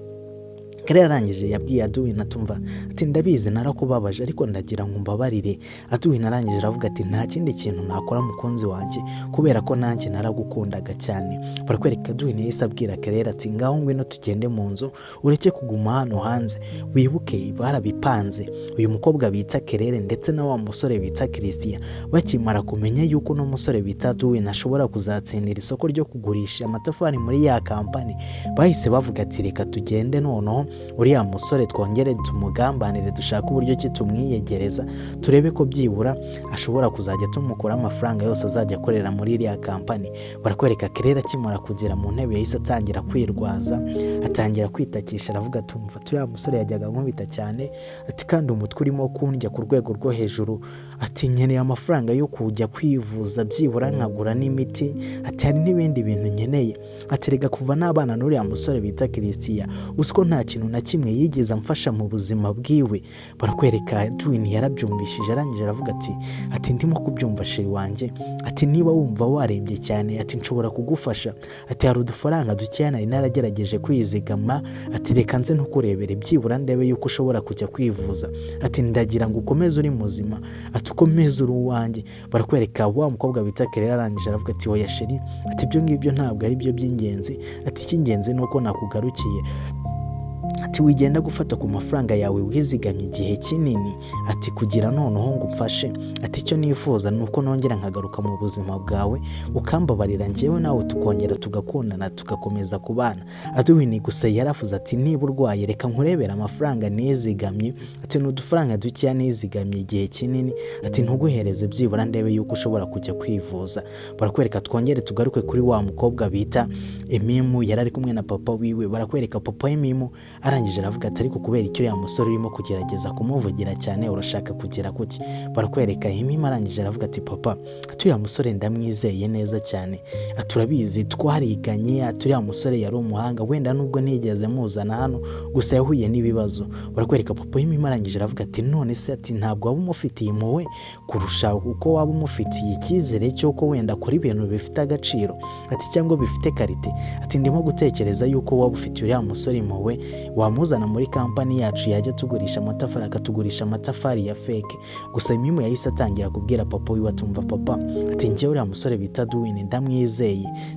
Claire arangije yabwiye Edwin atumva, ati ndabizi narakubabaje ariko ndagira ngo mbabarire. Edwin arangije aravuga ati nta kindi kintu nakora mukunzi wanjye kubera ko nanjye naragukundaga cyane. Barakwereka Edwin yahise abwira Claire ati ngaho ngwino tugende mu nzu ureke kuguma hano hanze, wibuke barabipanze. Uyu mukobwa bita Claire ndetse na wa musore bita Christian bakimara kumenya yuko no musore bita Edwin ashobora kuzatsindira isoko ryo kugurisha amatafari muri ya kampani, bahise bavuga ati reka tugende noneho uriya musore twongere tumugambanire, dushaka uburyo ki tumwiyegereza turebe ko byibura ashobora kuzajya tumukura amafaranga yose azajya akorera muri iriya kampani. Barakwereka Claire akimara kugera mu ntebe yahise atangira kwirwaza, atangira kwitakisha, aravuga ati umva turiya musore yajyaga nkubita cyane, ati kandi umutwe urimo kundya ku rwego rwo hejuru, ati nkeneye amafaranga yo kujya kwivuza byibura nkagura n'imiti, ati hari n'ibindi bintu nkeneye, ati rega kuva n'abana n'uriya musore bita Christian uziko nta kintu na kimwe yigeze amfasha mu buzima bwiwe. Barakwereka Edwin yarabyumvishije arangije aravuga ati ndimo kubyumva sheri wanjye, ati niba wumva warembye cyane ati nshobora kugufasha, ati hari udufaranga dukeya nari naragerageje kwizigama, ati reka nze ntukurebere byibura ndebe yuko ushobora kujya kwivuza, ati ndagira ngo ukomeze uri muzima, ati ukomeze uri uwanjye. Barakwereka wa mukobwa bita Claire arangije aravuga ati oya sheri, ati ibyo ngibyo ntabwo ari byo by'ingenzi, ati icy'ingenzi ni uko nakugarukiye, ati wigenda gufata ku mafaranga yawe wizigamye igihe kinini, ati kugira noneho ngo umfashe, ati icyo nifuza ni uko nongera nkagaruka mu buzima bwawe ukambabarira njyewe nawe tukongera tugakundana tugakomeza kubana. Edwin gusa yaravuze ati niba urwaye reka nkurebera amafaranga nizigamye, ati n'udufaranga dukeya nizigamye igihe kinini, ati ntuguhereze byibura ndebe yuko ushobora kujya kwivuza. Barakwereka twongere tugaruke kuri wa mukobwa bita Emimu yari ari kumwe na papa wiwe. Barakwereka papa Emimu arangije aravuga ati ariko kubera icyo ya musore urimo kugerageza kumuvugira cyane urashaka kugira kuki. Barakwereka Emimu arangije aravuga ati papa ati ya musore ndamwizeye neza cyane, aturabizi twariganye, ati ya musore yari umuhanga, wenda nubwo nigeze muzana hano gusa yahuye n'ibibazo. Barakwereka papa Emimu arangije aravuga ati none se ati ntabwo waba umufitiye impuhwe kurusha uko waba umufitiye icyizere cy'uko wenda kuri ibintu bifite agaciro, ati cyangwa bifite karite, ati ndimo gutekereza yuko waba ufitiye uriya musore impuhwe wamuzana muri kampani yacu yajya tugurisha amatafari akatugurisha amatafari ya fake. Gusa Emimu yahise atangira kubwira papa wiwe atumva papa ati njyewe uriya musore bita Edwin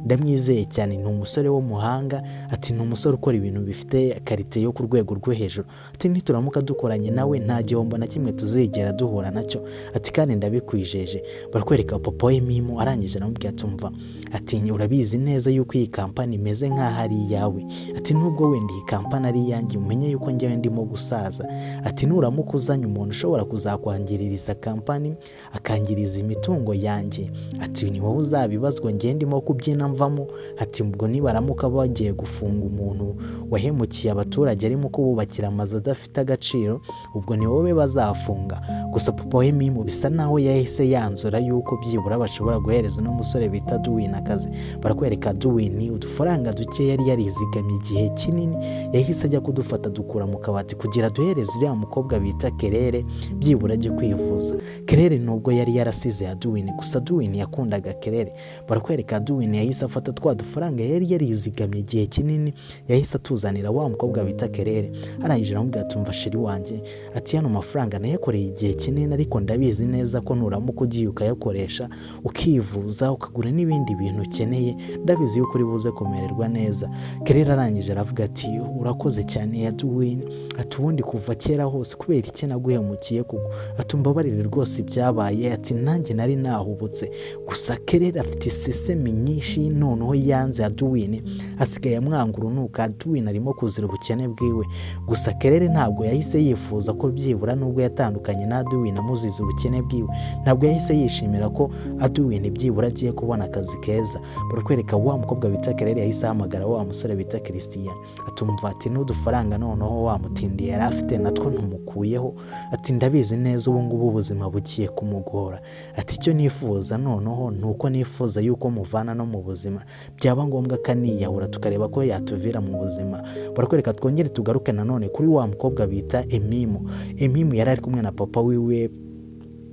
ndamwizeye cyane, ni umusore w'umuhanga, ati ni umusore ukora ibintu bifite karite yo ku rwego rwo hejuru, ati nituramuka dukoranye nawe nta gihombo na kimwe tuzigera duhura nacyo, ati kandi ndabikwijeje. Barakwereka papa Emimu arangije aramubwira atumva ati urabizi neza yuko iyi kampani imeze nk'aho ari iyawe, ati nubwo wenda iyi kampani ari iyanjye umenye yuko njyewe ndimo gusaza, ati nuramuka uzanye umuntu ushobora kuzakwangiririza kampani akangiriza imitungo yanjye, ati ni wowe uzabibazwa njye ndimo kubyina mvamo, ati ubwo nibaramuka bagiye gufunga umuntu wahemukiye abaturage arimo kububakira amazu adafite agaciro ubwo ni wowe bazafunga. Gusa papa Emimu bisa naho yahise yanzura yuko byibura bashobora guhereza no musore bita Edwin akazi. Barakwereka Edwin udufaranga duke yari yarizigamye igihe kinini yahise ajya kudufata dukura mu kabati kugira duhereze uriya mukobwa bita Claire byibura ajye kwivuza. Claire nubwo yari yarasize Edwin, gusa Edwin yakundaga Claire. Barakwereka Edwin yahise afata twa dufaranga yari yarizigamye igihe kinini yahise atuzanira wa mukobwa bita Claire. Arangije aramubwira atumva sheri wanjye, ati hano mafaranga nayakoreye igihe kinini ariko ndabizi neza ko nuramuka ugiye ukayakoresha ukivuza ukagura n'ibindi bintu ukeneye ndabizi yuko uri buze kumererwa neza. Claire arangije aravuga ati urakoze cyane Edwin, ati ubundi kuva kera hose kubera iki naguhemukiye kuko, ati umbabarire rwose ibyabaye, ati nanjye nari nahubutse, gusa Kelele afite isesemi nyinshi noneho yanze Aduwini, asigaye amwanga urunuka. Aduwini arimo kuzira ubukene bwiwe, gusa Kelele ntabwo yahise yifuza ko byibura nubwo yatandukanye na Aduwini amuziza ubukene bwiwe, ntabwo yahise yishimira ko Aduwini byibura agiye kubona akazi keza. Barakwereka wa mukobwa bita Kelele yahise ahamagara wa musore bita Christian, atumva ati n'udufaranga noneho wa mutindi yari afite natwo ntumukuyeho, ati ndabizi neza ubu ngubu ubuzima bugiye kumugora, ati icyo nifuza noneho nuko nifuza yuko muvana no mu buzima, byaba ngombwa kaniyahura tukareba ko yatuvira mu buzima. Barakwereka twongere tugaruke nanone kuri wa mukobwa bita Emimu yari ari kumwe na papa wiwe,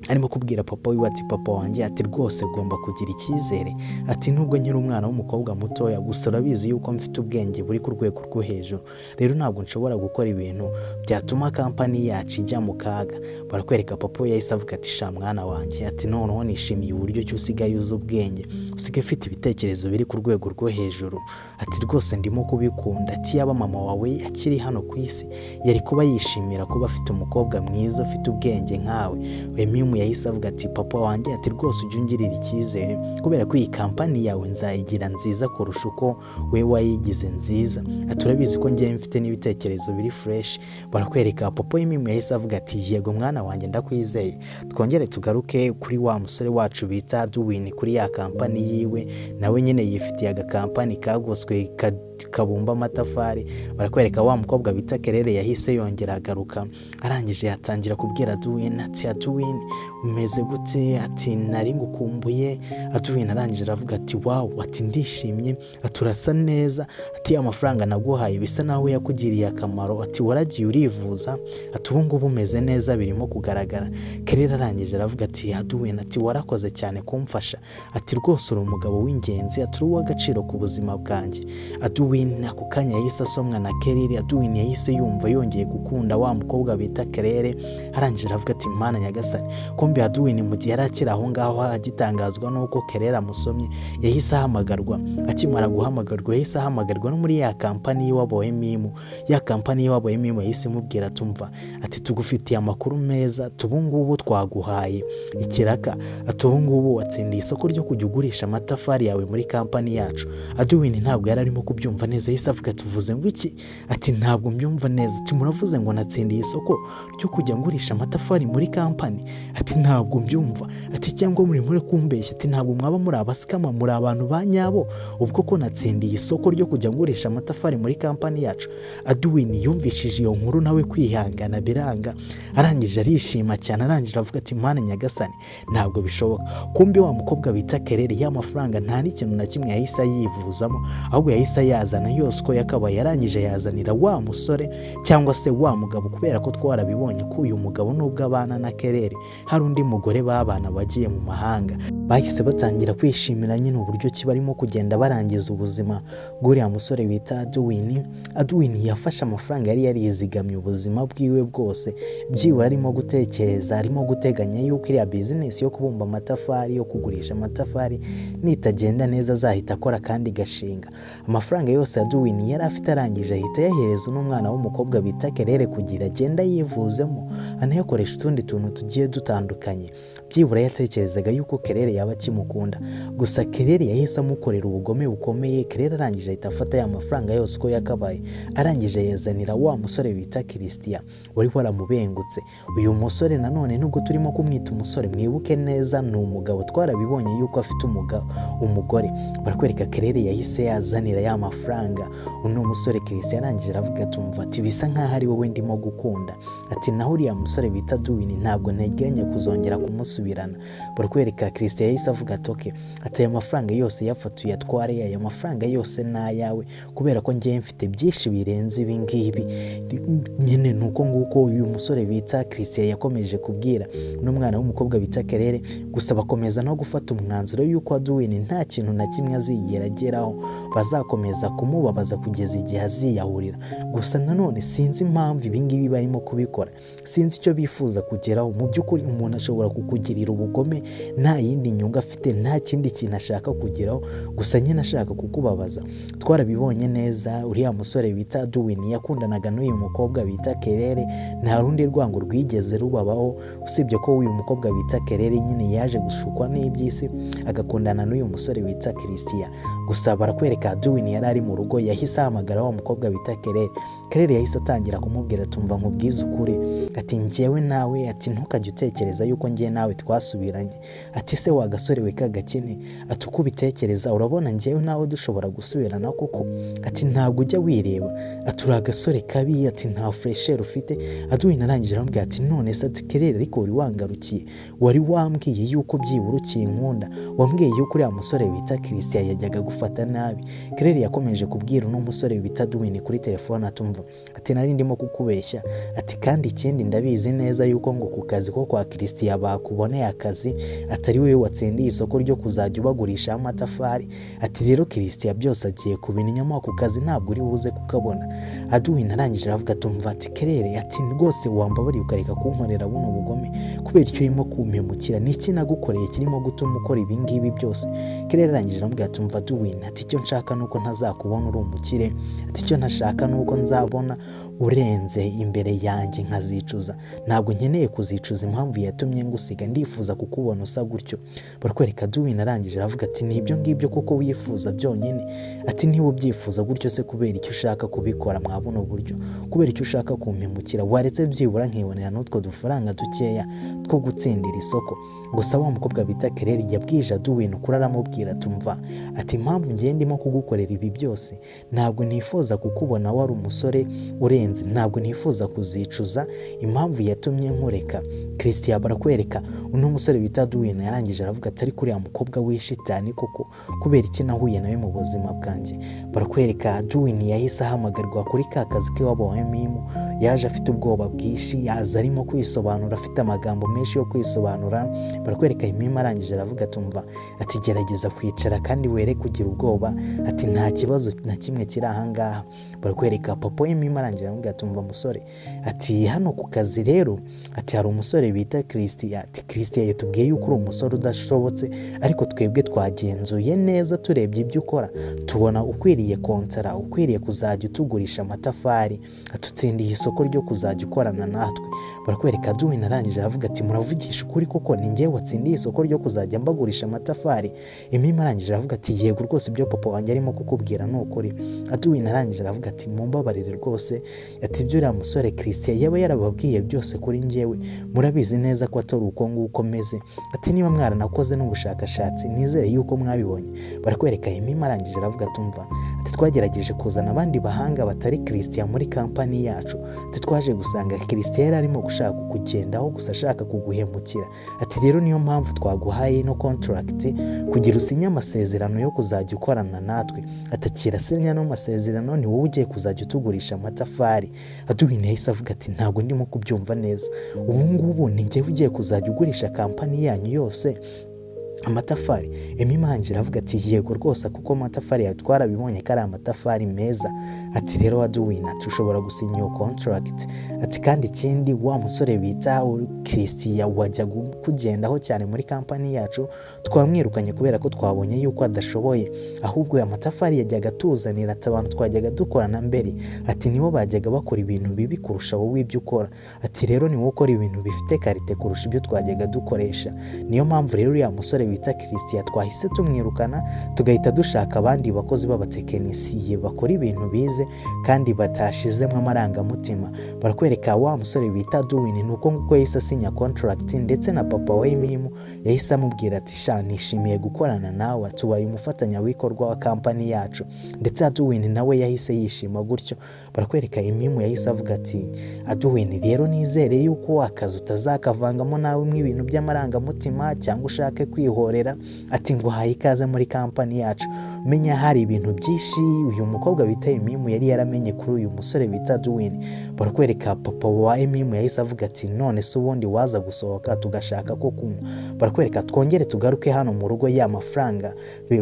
arimo kubwira papa wiwe ati papa wanjye, ati rwose ugomba kugira icyizere, ati nubwo nkiri umwana w'umukobwa mutoya, gusa urabizi yuko mfite ubwenge buri ku rwego rwo hejuru, rero ntabwo nshobora gukora ibintu byatuma kampani yacu ijya mu kaga. Barakwereka papa yahise avuga ati sha mwana wanjye, ati noneho nishimiye uburyo ki usigaye uzi ubwenge, usigaye ufite ibitekerezo biri ku rwego rwo hejuru, ati rwose ndimo kubikunda, ati yaba mama wawe akiri hano ku isi yari kuba yishimira kuba afite umukobwa mwiza ufite ubwenge nkawe. Emimu yahise avuga ati papa wanjye, ati rwose ujye ungirira icyizere kubera ko iyi kampani yawe nzayigira nziza kurusha uko we wayigize nziza, ati urabizi ko ngiye mfite n'ibitekerezo biri fresh. Barakwereka papa Emimu yahise avuga ati yego mwana wanjye ndakwizeye. Twongere tugaruke kuri wa musore wacu bita Aduwini kuri ya kampani yiwe, nawe nyine yifitiye agakampani kagoswe kabumba amatafari. Barakwereka wa mukobwa bita Kelele yahise yongera agaruka, arangije yatangira kubwira Aduwini ati Aduwini umeze gute, ati nari ngukumbuye. Aduwini arangije aravuga ati wow, ati ndishimye, ati urasa neza, ati amafaranga naguhaye bisa naho yakugiriye akamaro, ati waragiye urivuza, ati ubu ngubu umeze neza birimo kugaragara. Kelele arangije aravuga ati Aduwini, ati warakoze cyane kumfasha, ati rwose uri umugabo w'ingenzi, ati uri uw'agaciro ku buzima bwanjye. Aduwini ako kanya yahise asomwa na Kelele. Aduwini yahise yumva yongeye gukunda wa mukobwa bita Kelele, arangije aravuga ati mana nyagasani, kumbe Aduwini mu gihe yari akiri aho ngaho agitangazwa nuko Kelele amusomye, yahise ahamagarwa. Akimara guhamagarwa yahise ahamagarwa no muri ya kampani y'iwabo Emimu. Ya kampani y'iwabo Emimu yahise imubwira tumva, ati tugufitiye amakuru meza, tubungubu twaguhaye ikiraka, ati ubungubu watsindiye isoko ryo kujya ugurisha amatafari yawe muri kampani yacu. Aduwini ntabwo yari arimo kubyumva neza, yahise avuga tuvuze ngo iki, ati ntabwo mbyumva neza, ati muravuze ngo natsindiye isoko ryo kujya ngurisha amatafari muri kampani, ati ntabwo mbyumva, ati cyangwa muri kumbeshya, ati ntabwo mwaba muri abasikama, muri abantu ba nyabo ubwo ko natsindiye isoko ryo kujya ngurisha amatafari muri kampani yacu. Aduwini yumvishije iyo nkuru nawe kwihangana biranga, arangije arishima cyane, arangije avuga ati mana nyagasani ntabwo bishoboka. Kumbe wa mukobwa bita Kelele ya mafaranga nta n'ikintu na kimwe yahise yivuzamo, ahubwo yahise yazana yose uko yakabaye, yarangije yazanira wa musore cyangwa se wa mugabo, kubera ko twarabibonye ko uyu mugabo nubwo abana na Kelele hari undi mugore babana bagiye mu mahanga. Bahise batangira kwishimira nyine uburyo ki barimo kugenda barangiza ubuzima bw'uriya musore bita Aduwini. Aduwini yafashe amafaranga yari yarizigamye ubuzima bwiwe bwose, byibura arimo gutekereza, arimo guteganya yuko iriya bizinesi yo kubumba amatafari, yo kugurisha amatafari nitagenda neza azahita akora kandi gashinga. Amafaranga yose Aduwini yari afite arangije ahita yahereza n'umwana w'umukobwa bita Kelele kugira agenda yivuzemo, anayakoresha utundi tuntu tugiye dutandukanye. Byibura yatekerezaga yuko Kelele yaba akimukunda, gusa Kelele yahise amukorera ubugome bukomeye. Kelele arangije ahita afata ya mafaranga yose uko yakabaye, arangije yazanira wa musore bita Christian wari waramubengutse. Uyu musore nanone nubwo turimo kumwita umusore, mwibuke neza ni umugabo, twarabibonye yuko afite umugore. Barakwereka Kelele yahise yazanira ya mafaranga uno musore Christian, arangije aravuga tumva ati bisa nkaho ari wowe ndimo gukunda, ati naho uriya musore bita Aduwini ntabwo nteganya kuzongera kumusubirana. Barakwereka Christian yahise avuga ati okay, ati aya mafaranga yose yafatuye atware, aya mafaranga yose n'ayawe kubera ko ngiye mfite byinshi birenze ibi ngibi. Nyine nuko nguko uyu musore bita Christian yakomeje kubwira n'umwana w'umukobwa bita Kelele, gusa bakomeza no gufata umwanzuro yuko Aduwini nta kintu na kimwe azigera ageraho, bazakomeza kumubabaza kugeza igihe aziyahurira. Gusa nanone sinzi impamvu ibingibi barimo kubikora, sinzi icyo bifuza kugeraho. Mu by'ukuri umuntu ashobora kukugirira ubugome nta yindi nyungu afite, nta kindi kintu ashaka kugeraho, gusa nyine ashaka kukubabaza. Twarabibonye neza, uriya musore bita Duwin yakundanaga n'uyu mukobwa bita Kelele, nta rundi rwango rwigeze rubabaho usibye ko uyu mukobwa bita Kelele nyine yaje gushukwa n'iby'isi agakundana n'uyu musore bita Christian. Gusa barakwereka Duwin yari ari mu rugo, yahise ahamagara wa mukobwa bita Kelele. Kelele yahise atangira kumubwira tumva nkubwiza ukuri, ati njyewe nawe, ati ntukajye utekereza yuko njye nawe twasubiranye, ati se wa gasore we kagakene, ati uko ubitekereza urabona njyewe nawe dushobora gusubirana koko, ati ntabwo ujya wireba, ati uri agasore kabi, ati nta fresher ufite. Duwin arangije aramubwira ati none se ati Kelele ariko wari wangarukiye, wari wambwiye yuko byibura ukinkunda, wambwiye yuko uriya musore bita Christian yajyaga gufata nabi. Kelele yakomeje kubwira uno musore bita Duwin kuri telefone atumva, ati nari ndimo kukubeshya, ati kandi ikindi ndabizi neza yuko ngo ku kazi ko kwa Christian bakuboneye akazi, atari wowe watsindiye isoko ryo kuzajya ubagurisha amatafari, ati rero Christian byose agiye kubinyamo ako kazi ntabwo uri buze kukabona. Duwin arangije aravuga tumva ati Kelele, ati rwose wambabariye ukareka kunkorera buno bugome, kubera icyo urimo kumpemukira, ni iki nagukoreye kirimo gutuma ukora ibi ngibi byose? Kelele arangije aramubwira tumva Duwin, ati icyo nshaka nuko ntazakubona uri umukire, ati icyo ntashaka nuko nzabona urenze imbere yanjye nkazicuza, ntabwo nkeneye kuzicuza impamvu yatumye ngusiga, ndifuza kukubona usa gutyo. Barakwereka Duwin arangije aravuga ati nibyo ngibyo kuko wifuza byonyine, ati niba ubyifuza gutyo se kubera icyo ushaka kubikora mwa buno buryo, kubera icyo ushaka kumpemukira, waretse byibura nkibonera n'utwo dufaranga dukeya two gutsindira isoko. Gusa wa mukobwa bita Kelele yabwije Duwin ukuri aramubwira tumva, ati impamvu ngiye ndimo kugukorera ibi byose, ntabwo nifuza kukubona wari umusore urenze, ntabwo nifuza kuzicuza impamvu yatumye nkureka. Christian barakwereka uno musore bita Duwin yarangije aravuga ati ari kuriya mukobwa w'ishitani koko, kubera iki nahuye nawe mu buzima bwanjye. Barakwereka Duwin yahise ahamagarwa kuri ka kazi ke wabo wa Mimu, yaje afite ubwoba bwinshi, yaza arimo kwisobanura, afite amagambo menshi yo kwisobanura. Barakwereka Mimu arangije aravuga tumva, ati gerageza kwicara kandi were kugira ubwoba, ati nta kibazo na kimwe kiri ahangaha. Barakwereka papa Mimu arangije aramubwira tumva musore, ati hano ku kazi rero, ati hari umusore bita Christian, ati Christian yatubwiye yuko uri umusore udashobotse, ariko twebwe twagenzuye neza turebye ibyo ukora, tubona ukwiriye kontara, ukwiriye kuzajya utugurisha amatafari, atutsindiye isoko ryo kuzajya ukorana natwe. Barakwereka Duwin arangije aravuga ati muravugisha ukuri koko ni njye watsindiye isoko ryo kuzajya mbagurisha amatafari? Mimu arangije aravuga ati yego rwose ibyo papa wanjye arimo kukubwira ni ukuri. Duwin arangije aravuga ati mumbabarire rwose, ati ibyo uriya musore Christian yaba yarababwiye byose kuri njyewe murabizi neza ko atari uko nguko meze, ati niba mwaranakoze n'ubushakashatsi nizere yuko mwabibonye. Barakwereka Mimu arangije aravuga tumva, ati twagerageje kuzana abandi bahanga batari Christian muri kampani yacu, ati twaje gusanga Christian yari arimo gushaka kukugendaho gusa ashaka kuguhemukira, ati rero niyo mpamvu twaguhaye no contract kugira usinye amasezerano yo kuzajya ukorana natwe, atakira sinya no masezerano ni wowe ugiye kuzajya utugurisha amatafari. Duwin yahise avuga ati ntabwo ndimo kubyumva neza, ubu ngubu ni njyewe ugiye kuzajya ugurisha kampani yanyu yose amatafari? Mimu arangije aravuga ati yego rwose kuko amatafari yawe twarabibonye ko ari amatafari meza. Ati rero wa Duwin, ati ushobora gusinya iyo contract, ati kandi ikindi wa musore bita Christian wajya kugendaho cyane muri kampani yacu twamwirukanye kubera ko twabonye yuko adashoboye, ahubwo ya matafari yajyaga tuzanira, ati abantu twajyaga dukorana mbere, ati nibo bajyaga bakora ibintu bibi kurusha wowe ibyo ukora, ati rero ni wowe ukora ibintu bifite karite kurusha ibyo twajyaga dukoresha. Niyo mpamvu rero ya musore bita Christian twahise tumwirukana, tugahita dushaka abandi bakozi b'abatekinisiye bakora ibintu bize kandi batashizemo amarangamutima. Barakwereka wa musore bita Duwin nuko nguko yahise asinya contract, ndetse na papa we Mimu yahise amubwira ati sha nishimiye gukorana nawe, tubaye umufatanyabikorwa wa kampani yacu, ndetse Duwin nawe yahise yishima gutyo. Barakwereka Mimu yahise avuga ati Duwin rero nizere yuko akazi utazakavangamo nawe mw'ibintu by'amarangamutima cyangwa ushake kwiho araguhorera ati ngo haye ikaze muri kampani yacu. Menya hari ibintu byinshi uyu mukobwa bita Emimu yari yaramenye kuri uyu musore bita Duwin. Barakwereka papa wa Emimu yahise avuga ati none se ubundi waza gusohoka tugashaka ko kunywa. Barakwereka twongere tugaruke hano mu rugo, ya mafaranga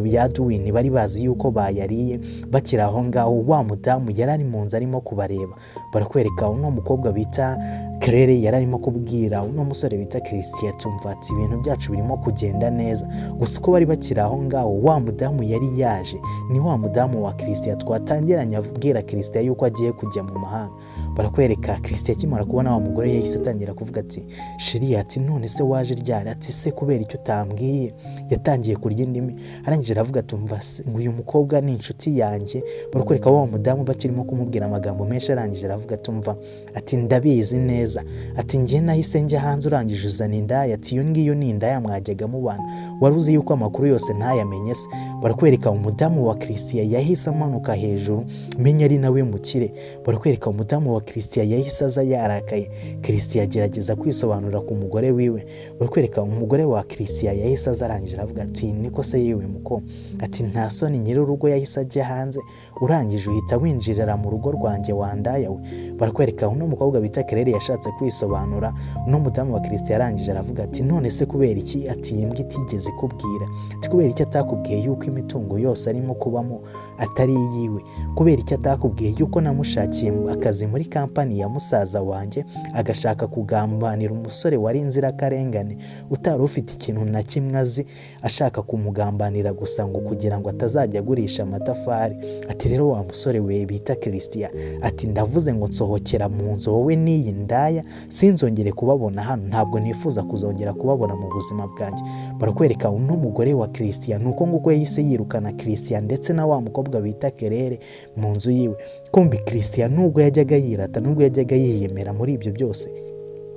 ya Duwin bari bazi yuko bayariye bakira aho ngaho. Wa mudamu yari ari mu nzu arimo kubareba. Barakwereka uno mukobwa bita Claire yari arimo kubwira uno musore bita Christian tumva ati ibintu byacu birimo kugenda neza. Gusa uko bari bakira aho ngaho wa mudamu yari yaje, ni wa mudamu wa Christian twatangiranye abwira Christian yuko agiye kujya mu mahanga. Barakwereka Christian akimara kubona wa mugore yahise atangira kuvuga ati shiri ati none se waje ryari, ati se kubera icyo utambwiye. Yatangiye kurya indimi arangije aravuga tumva uyu mukobwa ni inshuti yanjye. Barakwereka wa mudamu bakirimo kumubwira amagambo menshi arangije aravuga tumva ati ndabizi neza, ati njye nahise njya hanze urangije uzana indaya, ati iyo ngiyo ni indaya mwajyaga mubana, wari uzi yuko amakuru yose ntayamenye se. Barakwereka umudamu wa Christian yahise amanuka hejuru menya ari nawe mukire. Barakwereka umudamu wa Christian yahise aza yarakaye. Christian agerageza kwisobanura ku mugore wiwe. Barakwereka umugore wa Christian yahise aza arangije aravuga ati niko se yewe muko, ati nta soni nyiri urugo yahise ajya hanze urangije uhita winjirira mu rugo rwanjye wandaya we. Barakwereka uno mukobwa bita Claire yashatse kwisobanura. Uno mudamu wa Christian arangije aravuga ati none se kubera iki, ati imbwa itigeze kubwira, ati kubera iki atakubwiye yuko imitungo yose arimo kubamo atari yiwe, kubera iki atakubwiye yuko namushakiye akazi muri kampani ya musaza wanjye agashaka kugambanira umusore wari inzirakarengane utari ufite ikintu na kimwe azi, ashaka kumugambanira gusa ngo kugira ngo atazajya agurisha amatafari. Ati rero wa musore we bita Christian, ati ndavuze ngo nsohokera mu nzu wowe n'iyi ndaya sinzongere kubabona hano, ntabwo nifuza kuzongera kubabona mu buzima bwanjye. Barakwereka uno mugore wa Christian nuko nguko yahise yirukana Christian ndetse na wa mukobwa bita Claire mu nzu yiwe. Kumbi Christian nubwo yajyaga yirata, nubwo yajyaga yiyemera muri ibyo byose,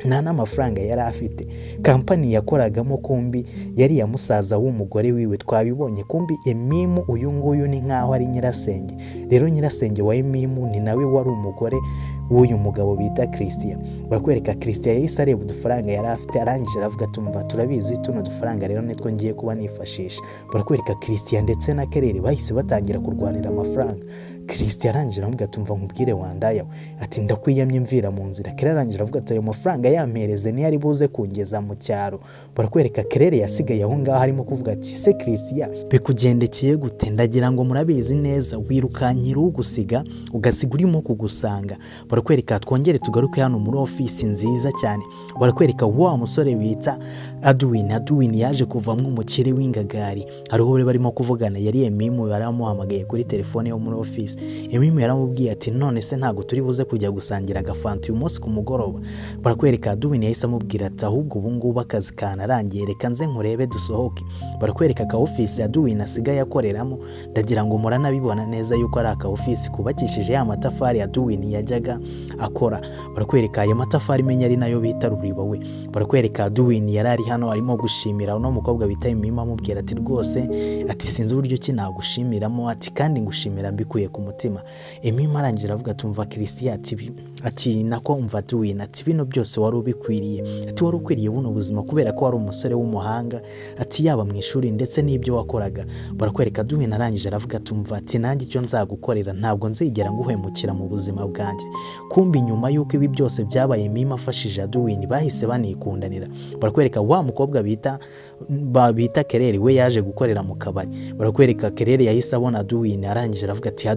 nta n'amafaranga yari afite. Kampani yakoragamo kumbi yari ya musaza w'umugore wiwe twabibonye. Kumbi Emimu uyu nguyu ni nkaho ari nyirasenge. Rero nyirasenge wa Emimu ni nawe wari umugore w'uyu mugabo bita Christian. Barakwereka Christian yahise areba udufaranga yari afite arangije aravuga tumva turabizi tuno dufaranga rero nitwo ngiye kuba nifashisha. Barakwereka Christian ndetse na Claire bahise batangira kurwanira amafaranga. Christian arangije aravuga tumva nkubwire wandaya, ati ndakwiyamye mvira mu nzira. Claire arangije aravuga ati ayo mafaranga yampereze ni ari buze kungeza mu cyaro. Barakwereka Claire yasigaye aho ngaho harimo kuvuga ati se Christian bikugendekeye gute, ndagira ngo murabizi neza wirukankira ugusiga ugasiga urimo kugusanga. Barakwereka twongere tugaruke hano muri ofisi nziza cyane. Barakwereka wa musore bita Duwin yaje kuvamwe umukire w'ingagari. Hariho bari barimo kuvugana, yari Emimu yaramuhamagaye kuri telefone yo muri ofisi. Emimu yaramubwiye ati none se ntago turi buze kujya gusangira agafanta uyu munsi ku mugoroba. Barakwereka Duwin yahise amubwira ati ahubwo ubu ngubu akazi kanarangiye reka nze nkurebe dusohoke. Barakwereka ka ofisi ya Duwin asigaye akoreramo, ndagira ngo muranabibona neza yuko ari aka ofisi kubakishije ya matafari ya Duwin yajyaga akora. Barakwereka aya matafari menya ari nayo bita ruriba we. Barakwereka Duwin yarari hano arimo gushimira uno mukobwa bita Emimu amubwira ati rwose ati sinzi uburyo ki nagushimiramo, ati kandi ngushimira mbikuye ku mutima. Emimu arangira avuga tumva Christian ati nako umva Duwin, ati bino byose wari ubikwiriye, ati wari ukwiriye buno buzima kubera ko wari umusore w'umuhanga, ati yaba mu ishuri ndetse n'ibyo wakoraga. Barakwereka Duwin arangije aravuga tumva ati nanjye icyo nzagukorera ntabwo nzigera nguhemukira mu buzima bwanjye. Kumbi nyuma yuko ibi byose byabaye Emimu afashije Duwin bahise banikundanira. Barakwereka wa mukobwa bita Claire we yaje gukorera mu kabari. Barakwereka Claire yahise abona Duwin arangije aravuga ati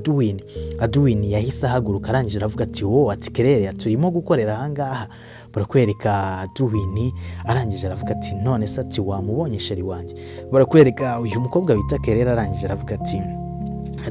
Duwin yahise ahaguruka arangije aravuga ati wowe ati Claire turimo gukorera aha ngaha. Barakwereka Duwin arangije aravuga ati none se ati wamubonye sheri wanjye. Barakwereka uyu mukobwa bita Claire arangije aravuga ati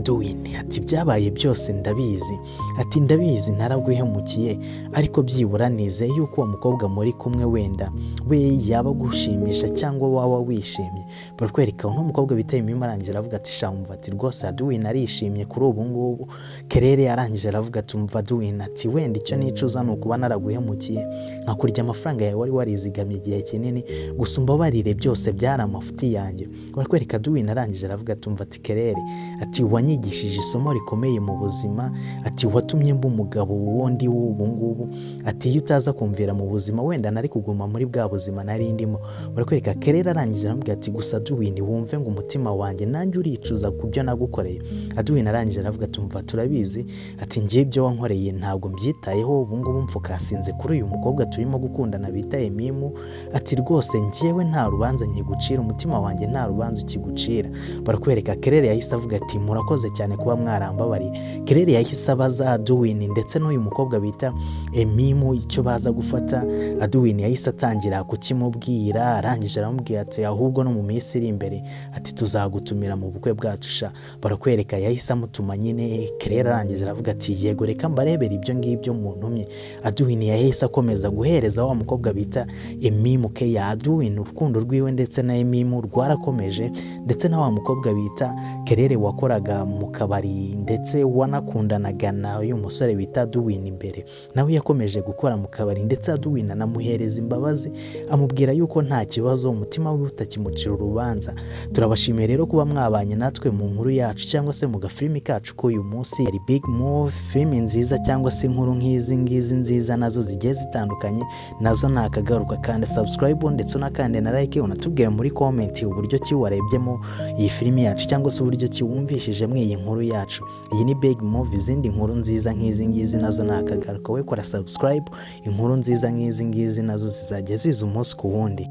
Duwin ati byabaye byose ndabizi, ati ndabizi naraguhemukiye ariko byibura nize yuko uwo mukobwa muri kumwe wenda we yaba gushimisha cyangwa waba wishimye. Barakwereka uno mukobwa bita Emimu arangije aravuga ati shamva ati rwose Duwin arishimye kuri ubu ngubu. Claire arangije aravuga tumva Duwin ati wenda icyo nicuza ni ukuba naraguhemukiye nkakurya amafaranga yawe wari warizigamye igihe kinini, gusa umbabarire byose byari amafuti yanjye. Barakwereka Duwin arangije aravuga tumva ati Claire ati wanyigishije isomo rikomeye mu buzima, ati watumye mba umugabo wundi w'ubu ngubu, ati iyo utaza kumvira mu buzima wenda nari kuguma muri bwa buzima nari ndimo. Barakwereka Kelele arangije aramubwira ati gusa Aduwini wumve ngo umutima wanjye nanjye uricuza ku byo nagukoreye. Aduwini arangije aravuga ati umva turabizi, ati ngiye ibyo wankoreye ntabwo mbyitayeho, ubu ngubu mfukasinze kuri uyu mukobwa turimo gukundana bita Emimu, ati rwose njyewe nta rubanza nkigucira, umutima wanjye nta rubanza ukigucira. Barakwereka Kelele yahise avuga ati murakoze cyane kuba mwarambabariye. Kelele yahise abaza Aduwini ndetse n'uyu mukobwa bita Emimu icyo baza gufata. Aduwini yahise atangira kukimubwira, arangije aramubwira ati ahubwo no mu minsi iri imbere ati tuzagutumira mu bukwe bwacu sha. Barakwereka yahise amutuma nyine. Kelele arangije aravuga ati yego reka mbarebera ibyo ngibyo muntumye. Aduwini yahise akomeza guhereza wa mukobwa bita Emimu keya. Aduwini urukundo rwiwe ndetse na Emimu rwarakomeje, ndetse na wa mukobwa bita Kelele wakoraga mu kabari ndetse wanakundanaga na uyu musore bita Aduwini imbere, nawe yakomeje gukora mu kabari ndetse Aduwini anamuhereza imbabazi, amubwira yuko nta kibazo, umutima we utakimucira urubanza. Turabashimiye rero kuba mwabanye natwe mu nkuru yacu cyangwa se mu gafilimi kacu ko uyu munsi yari Big Move. Filimi nziza cyangwa se inkuru nk'izi ngizi nziza nazo zigiye zitandukanye nazo nakagaruka, kandi subscribe ndetse unakande na like, unatubwira muri comment uburyo ki warebyemo iyi filimi yacu cyangwa se uburyo ki wumvishije mwe iyi nkuru yacu. Iyi ni Big Move, izindi nkuru nziza nk'izi ngizi nazo nakagaruka. We kora subscribe, inkuru nziza nk'izi ngizi nazo zizajya ziza umunsi ku wundi.